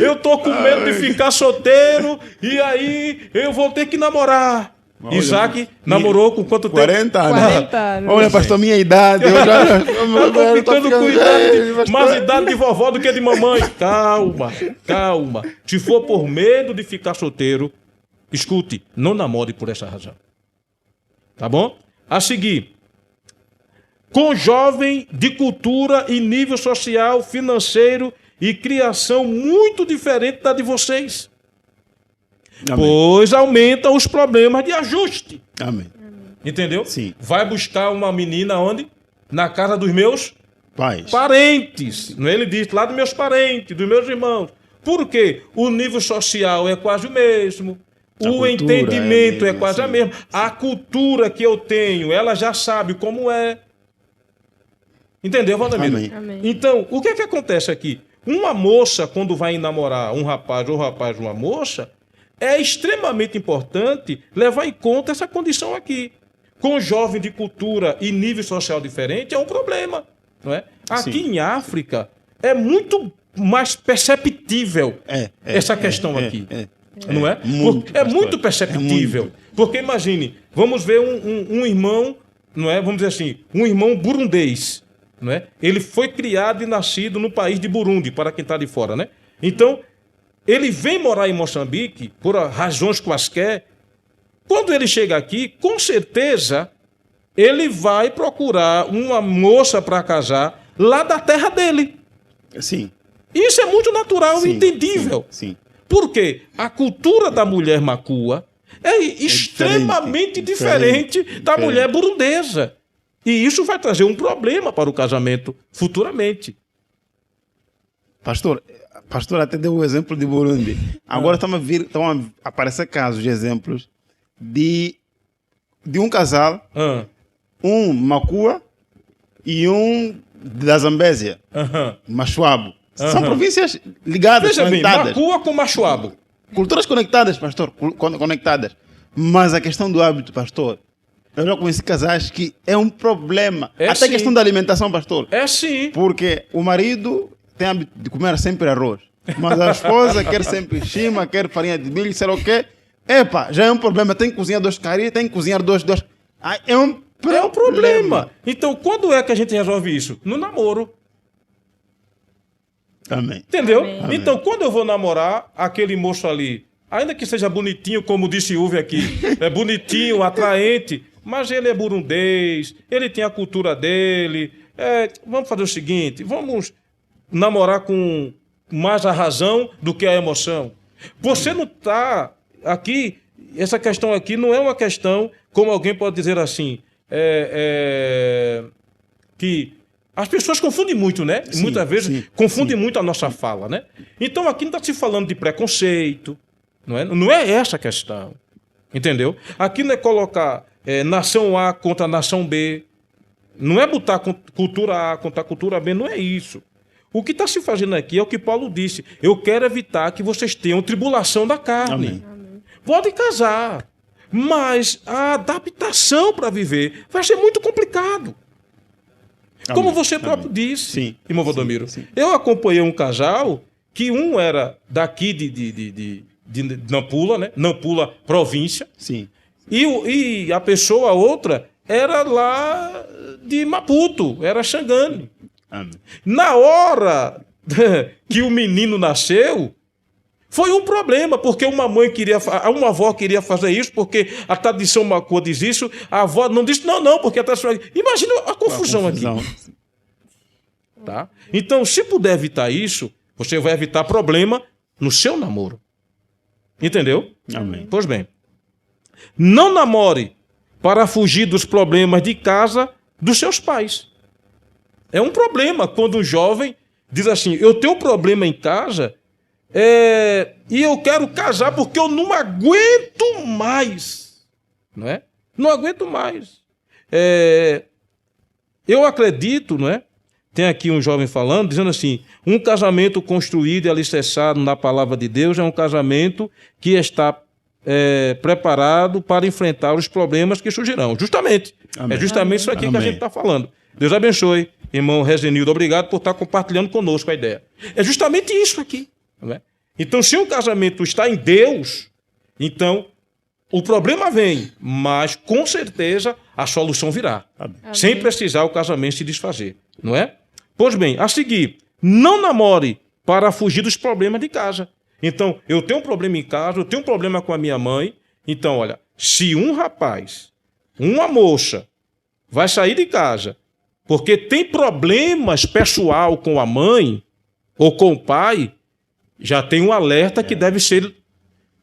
Eu tô com medo de ficar solteiro e aí eu vou ter que namorar. Olha, Isaac namorou com quanto tempo? 40 anos. 40 anos. Olha, pastor, minha idade. Eu já Eu tô ficando com mais idade de vovó do que de mamãe. Calma, calma. Se for por medo de ficar solteiro, escute, não namore por essa razão. Tá bom? A seguir, com jovem de cultura e nível social, financeiro e criação muito diferente da de vocês. Amém. Pois aumenta os problemas de ajuste. Amém. Entendeu? Sim. Vai buscar uma menina onde? Na casa dos meus Paz. parentes. Não é? Ele diz, lá dos meus parentes, dos meus irmãos. Por quê? O nível social é quase o mesmo. A O cultura entendimento é é a mesma, quase a sim. mesma. A cultura que eu tenho, ela já sabe como é. Entendeu, Valdemiro? Amém. Amém. Então, o que é que acontece aqui? Uma moça, quando vai namorar um rapaz ou rapaz uma moça, é extremamente importante levar em conta essa condição aqui. Com jovem de cultura e nível social diferente, é um problema. Não é? Aqui Sim. em África, é muito mais perceptível essa questão aqui. Não é? Muito, É pastor. muito perceptível. É muito. Porque imagine, vamos ver um irmão, não é? Vamos dizer assim, um irmão burundês. Não é? Ele foi criado e nascido no país de Burundi, para quem está de fora, né? Então, ele vem morar em Moçambique, por razões quaisquer. Quando ele chega aqui, com certeza, ele vai procurar uma moça para casar lá da terra dele. Sim. Isso é muito natural e Sim, entendível. Sim. Sim. Por quê? A cultura da mulher macua é extremamente diferente da mulher burundesa. E isso vai trazer um problema para o casamento futuramente. Pastor até deu o exemplo de Burundi. Agora estão a aparecer casos de exemplos de um casal, um Macua e um da Zambésia, Machuabo. São províncias ligadas, Veja bem, conectadas. Macua com Machuabo. Culturas conectadas, pastor, conectadas. Mas a questão do hábito, pastor, eu já conheci casais que é um problema. É Até a sim. questão da alimentação, pastor. É sim. Porque o marido tem hábito de comer sempre arroz. Mas a esposa quer sempre chima, quer farinha de milho, sei lá o quê. Epa, já é um problema. Tem que cozinhar dois carinhos, tem que cozinhar dois. É um problema. Então, quando é que a gente resolve isso? No namoro. Amém. Entendeu? Amém. Então, quando eu vou namorar, aquele moço ali, ainda que seja bonitinho, como disse Uve aqui, é bonitinho, atraente, mas ele é burundês, ele tem a cultura dele. Vamos fazer o seguinte, vamos namorar com mais a razão do que a emoção. Você não está aqui, essa questão aqui não é uma questão, como alguém pode dizer assim, que as pessoas confundem muito, né? Sim, Muitas vezes sim, confundem muito a nossa fala, né? Então aqui não está se falando de preconceito, não é? Não é essa a questão, entendeu? Aqui não é colocar nação A contra nação B, não é botar cultura A contra cultura B, não é isso. O que está se fazendo aqui é o que Paulo disse. Eu quero evitar que vocês tenham tribulação da carne. Amém. Podem casar, mas a adaptação para viver vai ser muito complicado. Como Amém. você próprio disse, Sim. irmão Valdomiro. Sim. Eu acompanhei um casal que um era daqui de Nampula, né? Nampula, província, Sim. e a pessoa, a outra, era lá de Maputo, era Xangane. Amém. Na hora que o menino nasceu, foi um problema, porque uma avó queria fazer isso, porque a tradição Macua diz isso, a avó não disse, não, porque a tradição... Imagina a confusão aqui. Tá? Então, se puder evitar isso, você vai evitar problema no seu namoro. Entendeu? Amém. Pois bem. Não namore para fugir dos problemas de casa dos seus pais. É um problema quando um jovem diz assim, eu tenho um problema em casa e eu quero casar porque eu não aguento mais. Não é? Não aguento mais. Eu acredito, não é? Tem aqui um jovem falando, dizendo assim, um casamento construído e alicerçado na palavra de Deus é um casamento que está preparado para enfrentar os problemas que surgirão. Justamente. Amém. É justamente isso aqui que a Amém. gente está falando. Deus abençoe, irmão Rezenildo. Obrigado por estar compartilhando conosco a ideia. É justamente isso aqui. Não é? Então, se um casamento está em Deus, então o problema vem, mas com certeza a solução virá. Amém. Sem precisar o casamento se desfazer. Não é? Pois bem, a seguir, não namore para fugir dos problemas de casa. Então, eu tenho um problema em casa, eu tenho um problema com a minha mãe. Então, olha, se um rapaz, uma moça, vai sair de casa porque tem problemas pessoal com a mãe ou com o pai, já tem um alerta que deve ser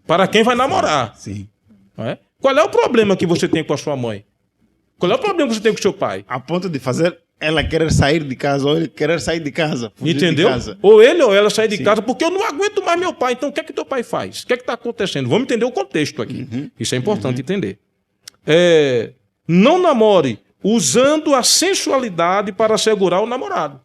para quem vai namorar. Sim. Não é? Qual é o problema que você tem com a sua mãe? Qual é o problema que você tem com o seu pai? A ponto de fazer ela querer sair de casa ou ele querer sair de casa. Fugir Entendeu? De casa. Ou ele ou ela sair de casa porque eu não aguento mais meu pai. Então, o que é que teu pai faz? O que é que está acontecendo? Vamos entender o contexto aqui. Isso é importante entender. Não namore usando a sensualidade para segurar o namorado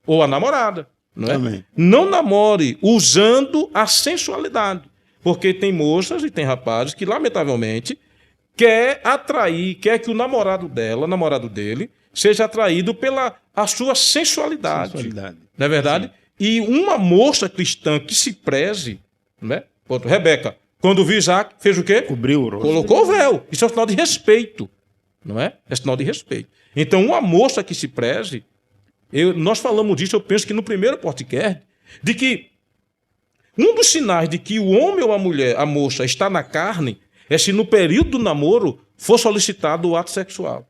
ou a namorada. Não é? Amém. Não namore usando a sensualidade. Porque tem moças e tem rapazes que, lamentavelmente, quer que o namorado dela, namorado dele, seja atraído pela a sua sensualidade. Não é verdade? Sim. E uma moça cristã que se preze, né? Rebeca, quando viu Isaac, fez o quê? Cobriu o rosto. Colocou o véu. Isso é um sinal de respeito. Não é? É sinal de respeito. Então, uma moça que se preze, nós falamos disso, eu penso que no primeiro podcast, de que um dos sinais de que o homem ou a mulher, a moça, está na carne, é se no período do namoro for solicitado o ato sexual.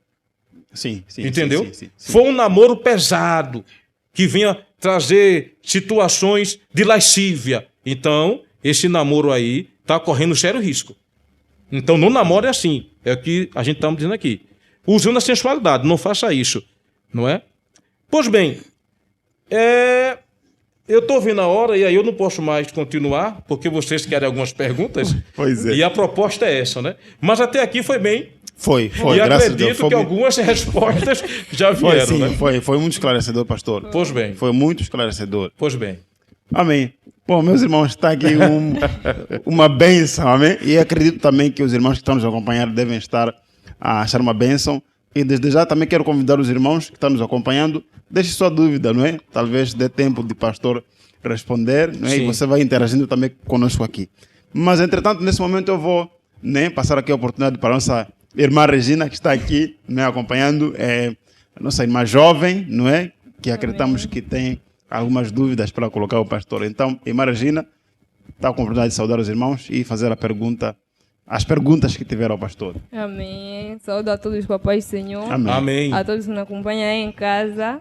Sim. Entendeu? Sim. For um namoro pesado, que venha trazer situações de lascívia. Então, esse namoro aí está correndo sério risco. Então, não namore assim. É o que a gente está dizendo aqui. Usando a sensualidade, não faça isso. Não é? Pois bem, eu estou vendo a hora e aí eu não posso mais continuar, porque vocês querem algumas perguntas. Pois é. E a proposta é essa, né? Mas até aqui foi bem. Foi, E graças a Deus. acredito que algumas respostas já Foi, vieram, sim, né? foi muito esclarecedor, pastor. Pois bem, Foi muito esclarecedor. pois bem. Amém. Bom, meus irmãos, está aqui uma bênção, amém? E acredito também que os irmãos que estão nos acompanhando devem estar a achar uma bênção. E desde já também quero convidar os irmãos que estão nos acompanhando, deixe sua dúvida, não é? Talvez dê tempo de pastor responder, não é? Sim. E você vai interagindo também conosco aqui. Mas, entretanto, nesse momento eu vou, né, passar aqui a oportunidade para a nossa irmã Regina, que está aqui, né, acompanhando, a nossa irmã jovem, não é? Que acreditamos que tem algumas dúvidas para colocar ao pastor. Então, irmã Regina, está com a oportunidade de saudar os irmãos e fazer as perguntas que tiver ao pastor. Amém. Saúdo a todos os papais do Senhor. Amém. Amém. A todos que nos acompanham aí em casa.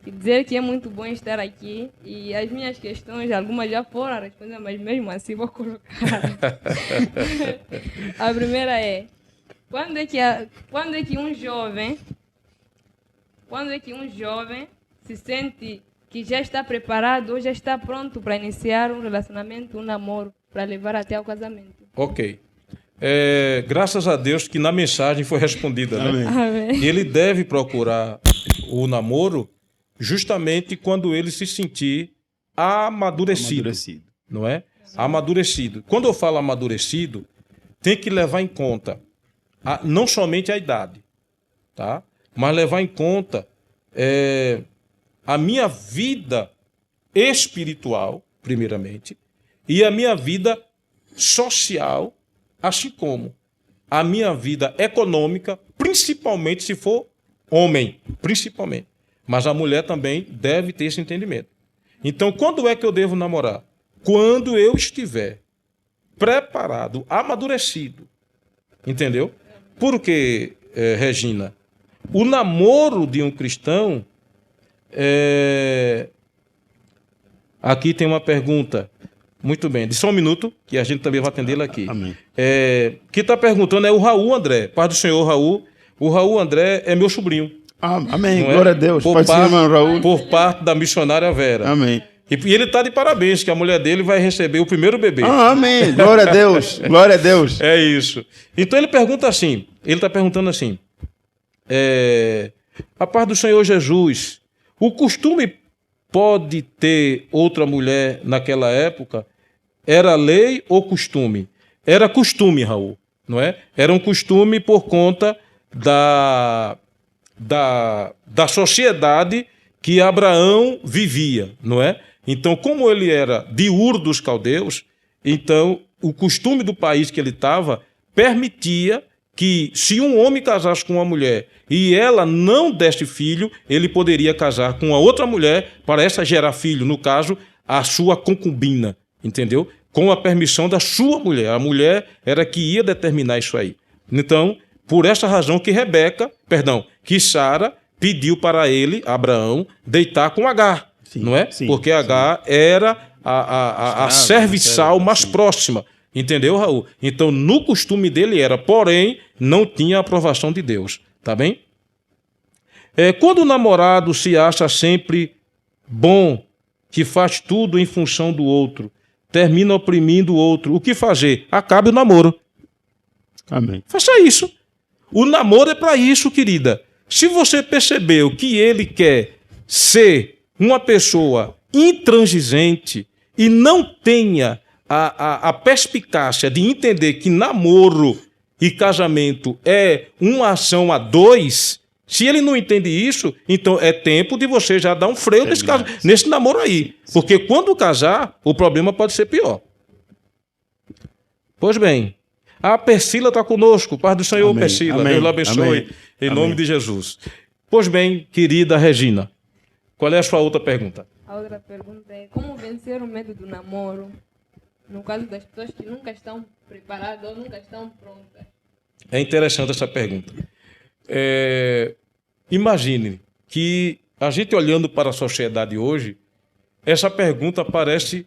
E dizer que é muito bom estar aqui. E as minhas questões, algumas já foram respondidas, mas mesmo assim vou colocar. A primeira é: quando é que um jovem se sente que já está preparado ou já está pronto para iniciar um relacionamento, um namoro, para levar até o casamento? Ok. Graças a Deus que na mensagem foi respondida, né? Amém. Amém. Ele deve procurar o namoro justamente quando ele se sentir amadurecido. Não é? Amadurecido. Quando eu falo amadurecido, tem que levar em conta não somente a idade, tá? Mas levar em conta a minha vida espiritual, primeiramente, e a minha vida social, assim como a minha vida econômica, principalmente se for homem, principalmente. Mas a mulher também deve ter esse entendimento. Então, quando é que eu devo namorar? Quando eu estiver preparado, amadurecido. Entendeu? Porque, Regina, o namoro de um cristão... Aqui tem uma pergunta. Muito bem. De só um minuto, que a gente também vai atendê-la aqui. Amém. Quem está perguntando é o Raul André. Pai do Senhor, Raul. O Raul André é meu sobrinho. Amém. Não é? Glória a Deus. Por Pai do Senhor, irmão Raul. Por parte da missionária Vera. Amém. E ele está de parabéns, que a mulher dele vai receber o primeiro bebê. Amém. Glória a Deus. Glória a Deus. É isso. Então ele pergunta assim, ele está perguntando assim, a paz do Senhor Jesus, o costume pode ter outra mulher naquela época? Era lei ou costume? Era costume, Raul, não é? Era um costume por conta da sociedade que Abraão vivia, não é? Então, como ele era de Ur dos Caldeus, então o costume do país que ele estava permitia que, se um homem casasse com uma mulher e ela não desse filho, ele poderia casar com a outra mulher para essa gerar filho, no caso, a sua concubina, entendeu? Com a permissão da sua mulher. A mulher era que ia determinar isso aí. Então, por essa razão que Sara pediu para ele, Abraão, deitar com Agar, Sim, não é? sim, porque Agar era a serviçal mais próxima. Entendeu, Raul? Então, no costume dele era, porém, não tinha a aprovação de Deus. Tá bem? Quando o namorado se acha sempre bom, que faz tudo em função do outro, termina oprimindo o outro, o que fazer? Acabe o namoro. Amém. Faça isso. O namoro é para isso, querida. Se você percebeu que ele quer ser uma pessoa intransigente e não tenha a perspicácia de entender que namoro e casamento é uma ação a dois, se ele não entende isso, então é tempo de você já dar um freio nesse namoro aí. Porque quando casar, o problema pode ser pior. Pois bem, a Persila está conosco. Paz do Senhor, Amém. Persila. Amém. Deus lhe abençoe. Amém. Em Amém. nome de Jesus. Pois bem, querida Regina, qual é a sua outra pergunta? A outra pergunta é: como vencer o medo do namoro? No caso das pessoas que nunca estão preparadas ou nunca estão prontas. É interessante essa pergunta. Imagine que a gente olhando para a sociedade hoje, essa pergunta parece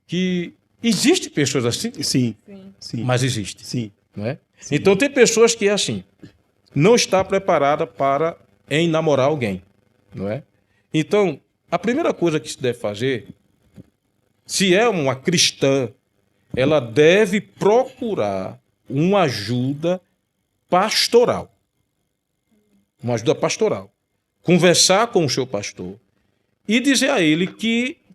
que existe pessoas assim, Sim. Sim. Sim. mas existe. Sim. Não é? Então tem pessoas que é assim, não está preparada para namorar alguém, não é? Então, a primeira coisa que se deve fazer se é uma cristã, ela deve procurar uma ajuda pastoral. Uma ajuda pastoral. Conversar com o seu pastor e dizer a ele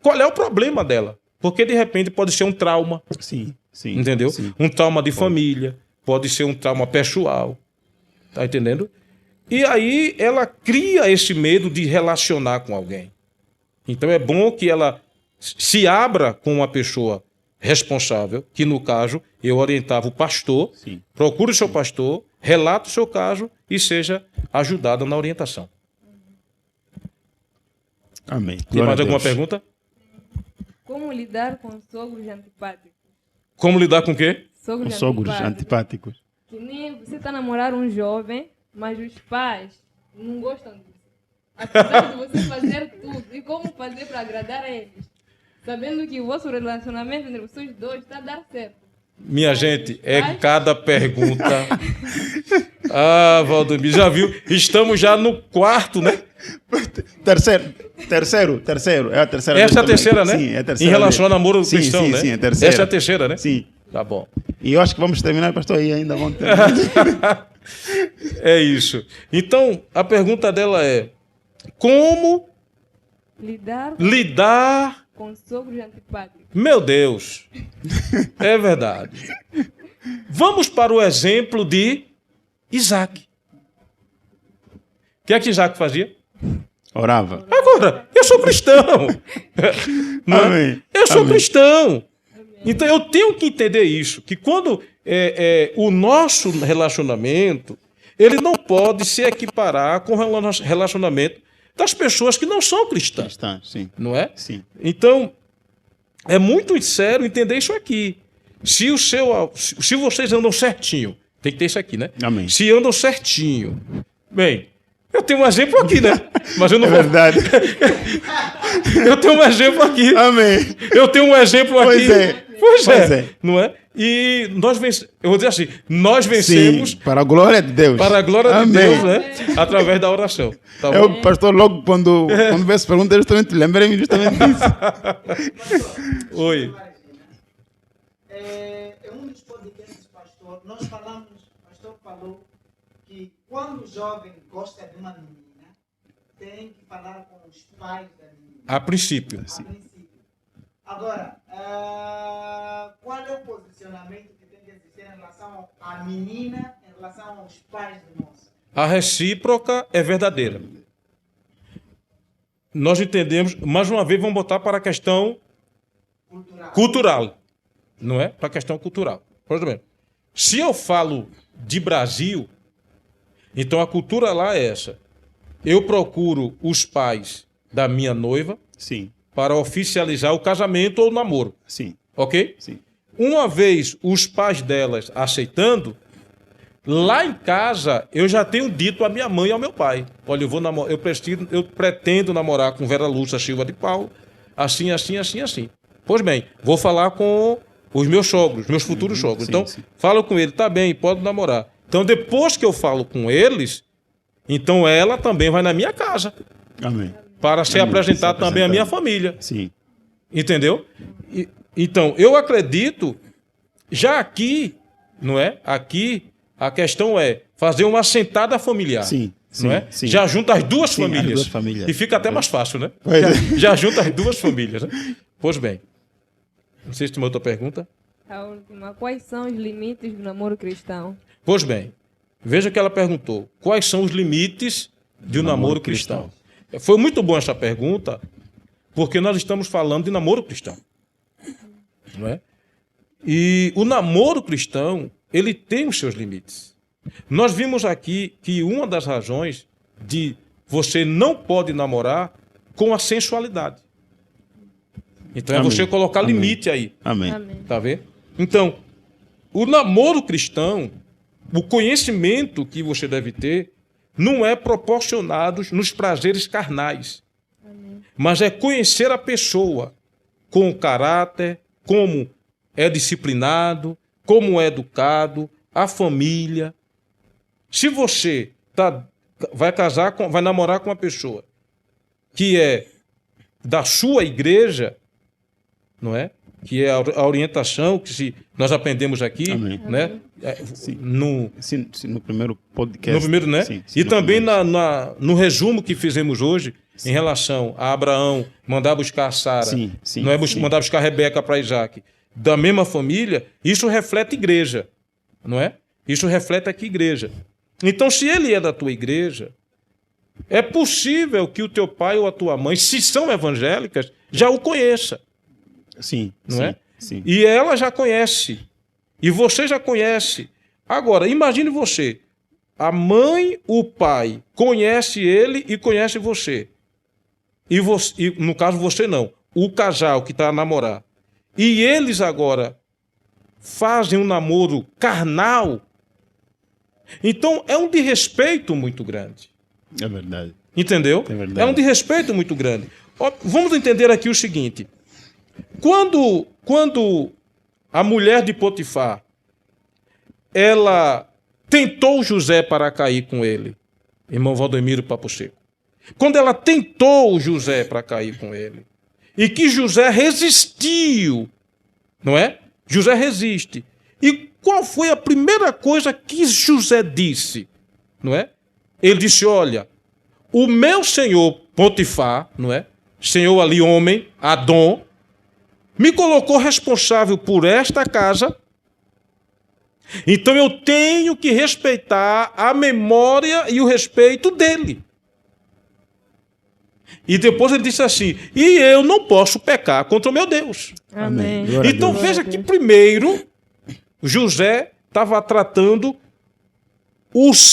qual é o problema dela. Porque, de repente, pode ser um trauma. Sim, sim. Entendeu? Sim. Um trauma de família, pode ser um trauma pessoal. Tá entendendo? E aí ela cria esse medo de relacionar com alguém. Então é bom que ela se abra com uma pessoa responsável, que no caso eu orientava o pastor, Sim. procure o seu pastor, relate o seu caso e seja ajudada na orientação. Amém. Tem Glória mais a alguma Deus. pergunta? Como lidar com sogros antipáticos? Como lidar com o quê? Com sogros antipáticos. Que nem você está a namorar um jovem, mas os pais não gostam disso. Apesar de você fazer tudo. E como fazer para agradar a eles? Sabendo que o vosso relacionamento entre vocês dois está a dar certo. Minha gente, é cada pergunta. Ah, Valdemir, já viu? Estamos já no quarto, né? Terceiro. É a terceira. Essa é a vez terceira, também. né? Sim, é a terceira. Em relação ao vez. namoro Sim, cristão, sim, né? Sim, é a terceira. Essa é a terceira, né? Sim. Tá bom. E eu acho que vamos terminar, pastor, aí ainda vamos terminar. É isso. Então, a pergunta dela é: como lidar com sogros antipáticos? Meu Deus, é verdade. Vamos para o exemplo de Isaac. O que é que Isaac fazia? Orava. Agora, eu sou cristão. Não é? Amém. Eu sou Amém. cristão. Então eu tenho que entender isso, que quando o nosso relacionamento, ele não pode se equiparar com o relacionamento das pessoas que não são cristãs. Cristã, sim. Não é? Sim. Então, é muito sério entender isso aqui. Se vocês andam certinho, tem que ter isso aqui, né? Amém. Se andam certinho. Bem, eu tenho um exemplo aqui, né? Mas eu não É vou. verdade. Eu tenho um exemplo aqui. Amém. Eu tenho um exemplo aqui. Pois é. Pois Pois é. é. Não é? E nós vencemos. Eu vou dizer assim: nós vencemos Sim, para a glória de Deus. para a glória de Amém. Deus, né? Através da oração. Tá bom? Eu, pastor, logo quando vê essa pergunta, eu justamente lembrei-me justamente disso. Oi. É um dos podcasts, pastor, nós falamos, o pastor falou que quando o jovem gosta de uma menina, tem que falar com os pais da menina, A princípio. a princípio. Agora, qual é o posicionamento que tem que existir em relação à menina, em relação aos pais do moço? A recíproca é verdadeira. Nós entendemos, mais uma vez, vamos botar para a questão cultural. Não é? Para a questão cultural. Por exemplo, se eu falo de Brasil, então a cultura lá é essa. Eu procuro os pais da minha noiva Sim, para oficializar o casamento ou o namoro. sim, Ok? sim. Uma vez os pais delas aceitando, lá em casa eu já tenho dito à minha mãe e ao meu pai: olha, eu pretendo namorar com Vera Lúcia Silva de Paulo, assim, assim, assim, assim. Pois bem, vou falar com os meus sogros, meus futuros sogros. sim, Então, sim. falo com ele, tá bem, pode namorar. Então, depois que eu falo com eles, então ela também vai na minha casa Amém. para se Amém. apresentar Se também à minha apresentar. família. Sim, Entendeu? Então, eu acredito, já aqui, não é? Aqui, a questão é fazer uma assentada familiar. sim, Não sim, é? sim. Já junta as duas Sim, as famílias. duas famílias. E fica até mais fácil, né? Pois Já, é. já junta as duas famílias. Né? Pois bem. Não sei se tem uma outra pergunta. A última. Quais são os limites do namoro cristão? Pois bem. Veja que ela perguntou: quais são os limites de um namoro cristão? Foi muito boa essa pergunta, porque nós estamos falando de namoro cristão. Não é? E o namoro cristão, ele tem os seus limites. Nós vimos aqui que uma das razões de você não pode namorar com a sensualidade. Então Amém. é você colocar Amém. limite aí. Amém. Amém. Tá vendo? Então, o namoro cristão, o conhecimento que você deve ter, não é proporcionado nos prazeres carnais, mas é conhecer a pessoa com o caráter, como é disciplinado, como é educado, a família. Se você vai namorar com uma pessoa que é da sua igreja, não é? Que é a orientação que nós aprendemos aqui, Amém. né? No Sim, no primeiro podcast. no primeiro, né? Sim, E no também primeiro. no resumo que fizemos hoje, em relação a Abraão mandar buscar Sara, Sim, não é sim. mandar buscar Rebeca para Isaac, da mesma família, isso reflete igreja, não é? Isso reflete aqui igreja. Então, se ele é da tua igreja, é possível que o teu pai ou a tua mãe, se são evangélicas, já o conheça, Sim, não sim, é? sim. E ela já conhece. E você já conhece. Agora, imagine você. A mãe, o pai, conhece ele e conhece você. E no caso, você não. O casal que está a namorar. E eles agora fazem um namoro carnal. Então, é um desrespeito muito grande. É verdade. Entendeu? É verdade. É um desrespeito muito grande. Ó, vamos entender aqui o seguinte. Quando a mulher de Potifar, ela tentou José para cair com ele, irmão Valdemiro Papo Seco, quando ela tentou José para cair com ele, e que José resistiu, não é? José resiste. E qual foi a primeira coisa que José disse? Não é? Ele disse, olha, o meu senhor Potifar, não é? Senhor ali, homem, Adom, me colocou responsável por esta casa, então eu tenho que respeitar a memória e o respeito dele. E depois ele disse assim, e eu não posso pecar contra o meu Deus. Amém. Glória a Então Deus. veja que primeiro José estava tratando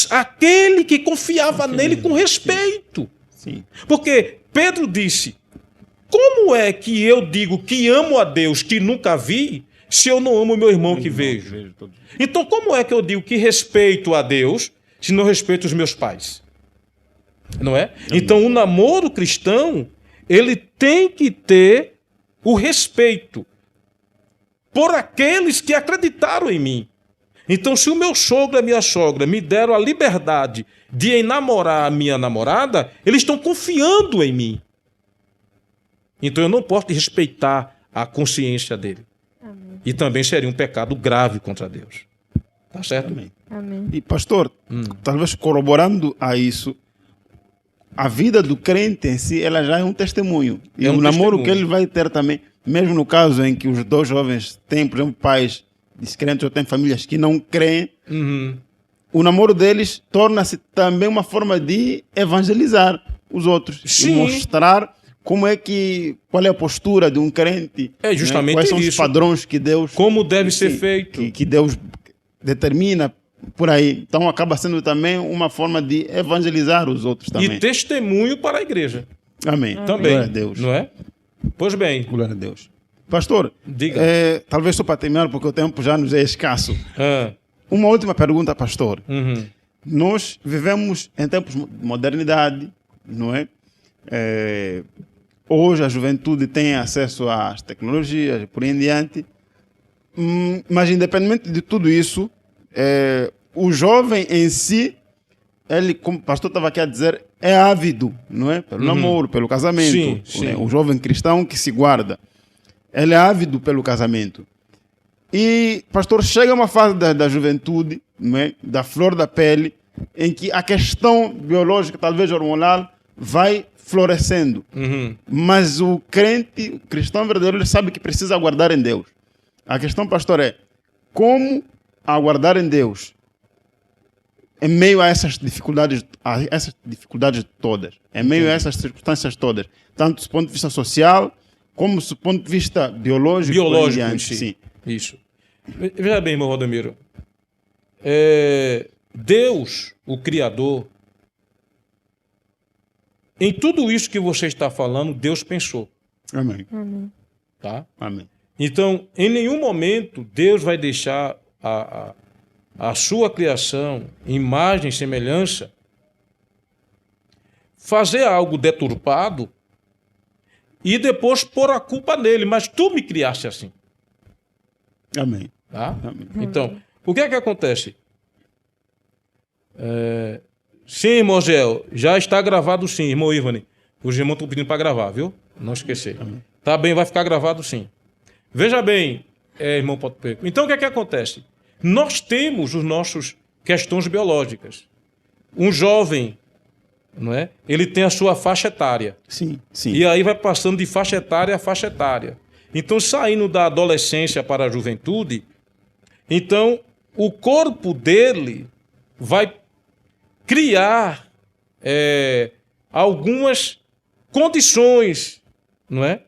aquele que confiava nele com respeito. Sim. Porque Pedro disse, como é que eu digo que amo a Deus que nunca vi, se eu não amo o meu irmão que vejo? Então como é que eu digo que respeito a Deus, se não respeito os meus pais? Não é? Então o namoro cristão, ele tem que ter o respeito por aqueles que acreditaram em mim. Então, se o meu sogro e a minha sogra me deram a liberdade de enamorar a minha namorada, eles estão confiando em mim. Então, eu não posso respeitar a consciência dele. Amém. E também seria um pecado grave contra Deus. Tá certo? Amém. Amém. E pastor, talvez corroborando a isso, a vida do crente em si, ela já é um testemunho. E É um o namoro testemunho. que ele vai ter também, mesmo no caso em que os dois jovens têm, por exemplo, pais descrentes ou têm famílias que não creem, Uhum. o namoro deles torna-se também uma forma de evangelizar os outros. Sim. E mostrar qual é a postura de um crente. É justamente Quais são os isso. padrões que Deus... Como deve ser Sim, feito. que Deus determina por aí. Então acaba sendo também uma forma de evangelizar os outros também. E testemunho para a igreja. Amém. Também. Glória a Deus. Não é? Pois bem. Glória a Deus. Pastor, Diga. talvez só para terminar, porque o tempo já nos é escasso. Ah, Uma última pergunta, pastor. uhum. Nós vivemos em tempos de modernidade, não é? Hoje a juventude tem acesso às tecnologias e por aí em diante. Mas independente de tudo isso, o jovem em si, ele, como o pastor estava aqui a dizer, é ávido, não é? Pelo namoro, pelo casamento. Sim, sim. Né? O jovem cristão que se guarda. Ele é ávido pelo casamento. E, pastor, chega uma fase da juventude, não é? Da flor da pele, em que a questão biológica, talvez hormonal, vai florescendo. Uhum. Mas o crente, o cristão verdadeiro, ele sabe que precisa aguardar em Deus. A questão, pastor, é como aguardar em Deus em meio a essas dificuldades todas, em meio a essas circunstâncias todas, tanto do ponto de vista social, como do ponto de vista biológico. Biológico por aí em diante. si. Sim. Isso. Veja bem, irmão Valdomiro. Deus, o Criador, em tudo isso que você está falando, Deus pensou. Amém. Amém. Tá? Amém. Então, em nenhum momento, Deus vai deixar a sua criação, imagem e semelhança, fazer algo deturpado e depois pôr a culpa nele. Mas tu me criaste assim. Amém. Tá? Amém. Então, o que é que acontece? Sim, irmão Gel, já está gravado sim, irmão Ivani. Os irmãos estão pedindo para gravar, viu? Não esquecer. Tá bem, vai ficar gravado sim. Veja bem, irmão Paulo Peco. Então, o que é que acontece? Nós temos os nossos questões biológicas. Um jovem, não é? Ele tem a sua faixa etária. Sim, sim. E aí vai passando de faixa etária a faixa etária. Então, saindo da adolescência para a juventude, então o corpo dele vai criar algumas condições, não é?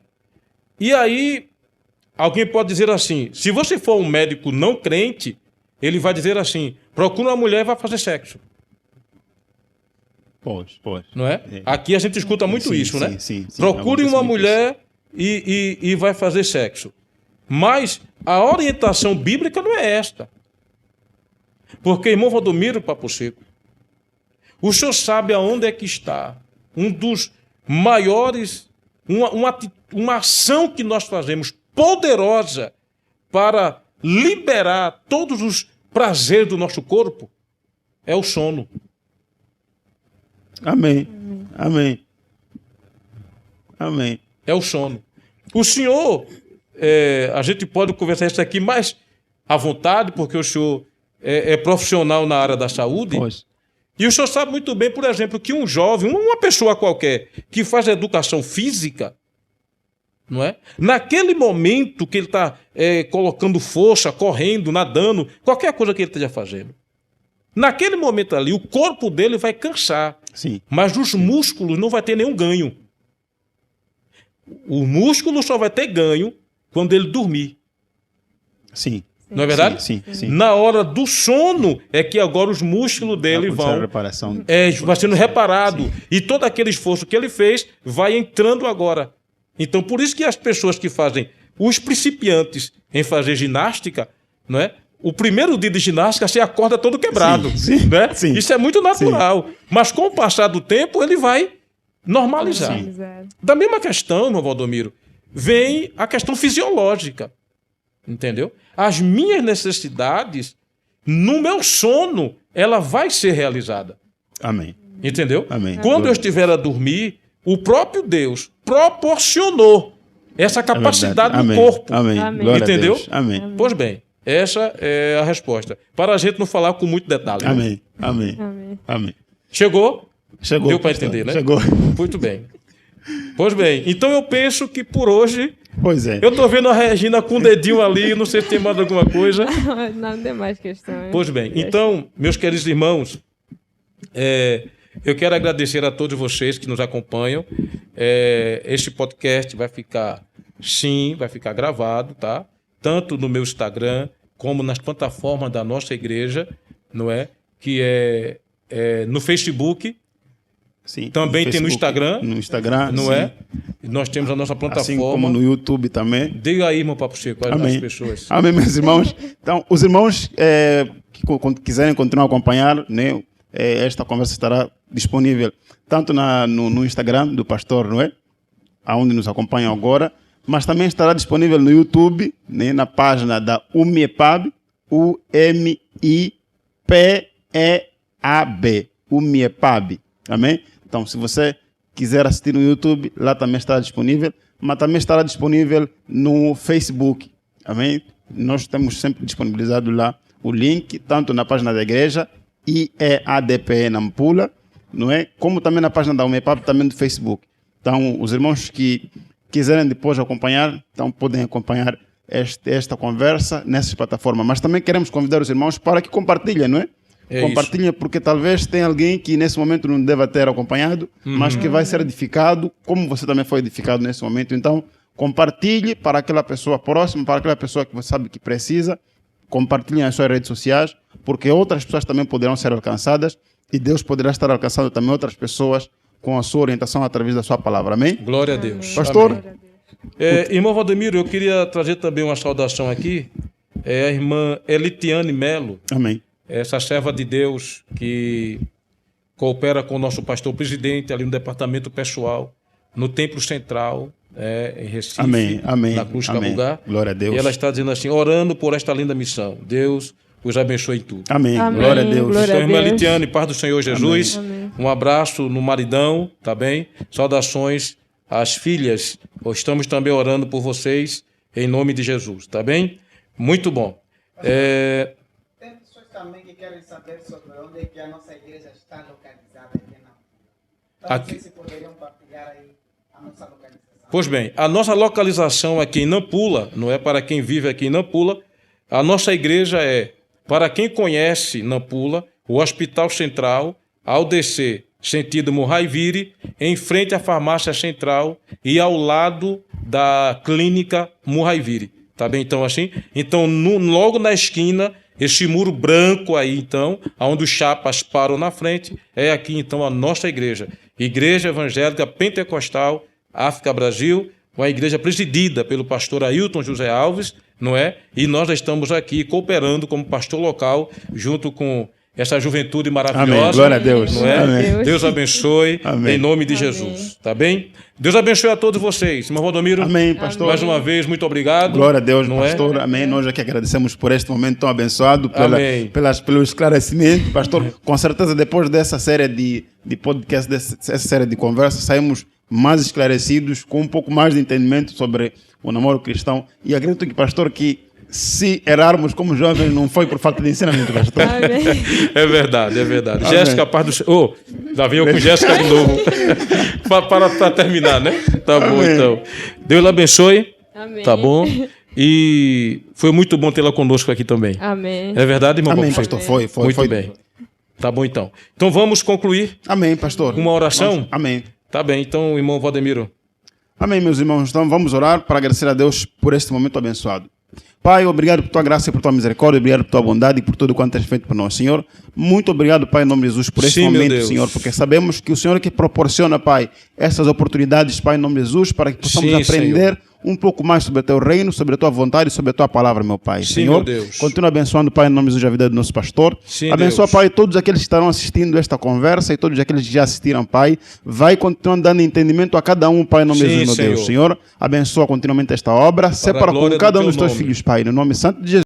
E aí, alguém pode dizer assim, se você for um médico não crente, ele vai dizer assim, procura uma mulher e vai fazer sexo. Pois. Não é? Aqui a gente escuta muito Sim, isso, sim, né? sim. Procure Acontece uma muito mulher e vai fazer sexo. Mas a orientação bíblica não é esta. Porque, irmão Valdomiro Papo Seco, o senhor sabe aonde é que está um dos maiores, uma ação que nós fazemos poderosa para liberar todos os prazeres do nosso corpo? É o sono. Amém. Amém. Amém. É o sono. O senhor, a gente pode conversar isso aqui mais à vontade, porque o senhor é profissional na área da saúde. Pois. E o senhor sabe muito bem, por exemplo, que um jovem, uma pessoa qualquer, que faz educação física, não é? Naquele momento que ele está colocando força, correndo, nadando, qualquer coisa que ele esteja fazendo, naquele momento ali, o corpo dele vai cansar. Sim. Mas os músculos não vai ter nenhum ganho. O músculo só vai ter ganho quando ele dormir. Sim. Não é verdade? Sim. Na hora do sono é que agora os músculos dele vão reparação. vai sendo reparado. E todo aquele esforço que ele fez vai entrando agora. Então, por isso que as pessoas que fazem, os principiantes em fazer ginástica, não é? O primeiro dia de ginástica você acorda todo quebrado. Sim. Né? Sim. Isso é muito natural. Mas com o passar do tempo, ele vai normalizar. Da mesma questão, irmão Valdomiro, vem a questão fisiológica. Entendeu? As minhas necessidades, no meu sono, ela vai ser realizada. Amém. Entendeu? Amém. Quando eu estiver a dormir, o próprio Deus proporcionou essa capacidade no corpo. Amém. Amém. Glória a Entendeu? Deus. Amém. Pois bem, essa é a resposta. Para a gente não falar com muito detalhe. Né? Amém. Chegou? Chegou. Deu para pastor. entender, né? Chegou. Muito bem. Pois bem, então eu penso que por hoje... Pois é. Eu estou vendo a Regina com o dedinho ali, não sei se tem mais alguma coisa. Não tem mais questões. Pois bem, então, meus queridos irmãos, eu quero agradecer a todos vocês que nos acompanham. Este podcast vai ficar gravado, tá? Tanto no meu Instagram, como nas plataformas da nossa igreja, não é? Que é no Facebook. Sim. Também tem no Instagram. No Instagram, não sim. é? Nós temos a nossa plataforma. Assim como no YouTube também. Diga aí, irmão Papo Seco, às Amém. pessoas. Amém, meus irmãos. Então, os irmãos que quiserem continuar a acompanhar, né, esta conversa estará disponível tanto no Instagram do pastor, não é? Onde nos acompanham agora, mas também estará disponível no YouTube, né, na página da UMIEPAB, UMIPEAB, UMIEPAB. Amém? Então, se você quiser assistir no YouTube, lá também estará disponível, mas também estará disponível no Facebook. Amém? Nós temos sempre disponibilizado lá o link, tanto na página da igreja, IEADPE Nampula, não é? Como também na página da UMEPAB, também do Facebook. Então, os irmãos que quiserem depois acompanhar, então podem acompanhar esta conversa nessas plataformas. Mas também queremos convidar os irmãos para que compartilhem, não é? Compartilhem, porque talvez tenha alguém que nesse momento não deva ter acompanhado, mas que vai ser edificado, como você também foi edificado nesse momento. Então, compartilhe para aquela pessoa próxima, para aquela pessoa que você sabe que precisa. Compartilhem nas suas redes sociais, porque outras pessoas também poderão ser alcançadas e Deus poderá estar alcançando também outras pessoas com a sua orientação através da sua palavra. Amém? Glória a Deus. Pastor? Amém. Irmão Valdomiro, eu queria trazer também uma saudação aqui. A irmã Elitiane Melo. Amém. Essa serva de Deus que coopera com o nosso pastor presidente ali no departamento pessoal, no Templo Central, em Recife, amém, na Cruz amém. Cabugá. Glória a Deus. E ela está dizendo assim, orando por esta linda missão. Deus os abençoe em tudo. Amém. Amém. Glória a Deus. Glória Então, a irmã Deus. Elitiane, paz do Senhor Jesus. Amém. Um abraço no maridão, tá bem? Saudações às filhas. Estamos também orando por vocês, em nome de Jesus, tá bem? Muito bom. Tem pessoas também que querem saber sobre onde é que a nossa igreja está localizada aqui na Então, não sei se poderiam partilhar aí a nossa localização. Pois bem, a nossa localização aqui em Nampula, não é para quem vive aqui em Nampula, a nossa igreja é, para quem conhece Nampula, o Hospital Central, ao descer, sentido Murraiviri, em frente à Farmácia Central e ao lado da Clínica Murraiviri. Tá bem, então, assim? Então, logo na esquina, esse muro branco aí, então, onde os chapas param na frente, é aqui, então, a nossa igreja. Igreja Evangélica Pentecostal África Brasil, uma igreja presidida pelo pastor Ailton José Alves, não é? E nós estamos aqui cooperando como pastor local, junto com essa juventude maravilhosa. Amém. Glória a Deus. Não é? Amém. Deus abençoe, Amém. em nome de Jesus. Tá bem? Deus abençoe a todos vocês. Irmão Valdomiro, Amém, pastor. mais uma vez, muito obrigado. Glória a Deus, não pastor. É? Amém. Nós aqui agradecemos por este momento tão abençoado, Amém. pelo esclarecimento. Pastor, com certeza, depois dessa série de podcast, dessa série de conversas, saímos mais esclarecidos, com um pouco mais de entendimento sobre o namoro cristão. E acredito que, pastor, que se errarmos como jovens, não foi por falta de ensinamento, pastor. Amém. É verdade, é verdade. Amém. Jéssica, paz do Senhor. Já vim eu com Jéssica de novo. para terminar, né? Tá bom, Amém. então. Deus lhe abençoe. Amém. Tá bom? E foi muito bom tê-la conosco aqui também. Amém. É verdade, irmão? Amém, Balbino? pastor. Foi. Muito foi. bem. Tá bom, então. Então vamos concluir Amém, pastor. uma oração? Amém. Tá bem, então, irmão Valdemiro. Amém, meus irmãos. Então vamos orar para agradecer a Deus por este momento abençoado. Pai, obrigado por tua graça e por tua misericórdia, obrigado por tua bondade e por tudo quanto tens feito por nós, Senhor. Muito obrigado, Pai, em nome de Jesus, por este Sim, meu momento, Deus. Senhor, porque sabemos que o Senhor é que proporciona, Pai, essas oportunidades, Pai, em nome de Jesus, para que possamos Sim, aprender um pouco mais sobre o teu reino, sobre a tua vontade e sobre a tua palavra, meu Pai. Sim, Senhor, meu Deus. continua abençoando, Pai, em nome de Jesus, a vida do nosso pastor. Sim, Abençoa, Deus. Pai, todos aqueles que estarão assistindo esta conversa e todos aqueles que já assistiram, Pai. Vai continuando dando entendimento a cada um, Pai, em nome de Sim, Jesus, meu Deus. Senhor. Abençoa continuamente esta obra. Separa glória com do cada um teu dos teus nome. filhos, Pai, no nome santo de Jesus.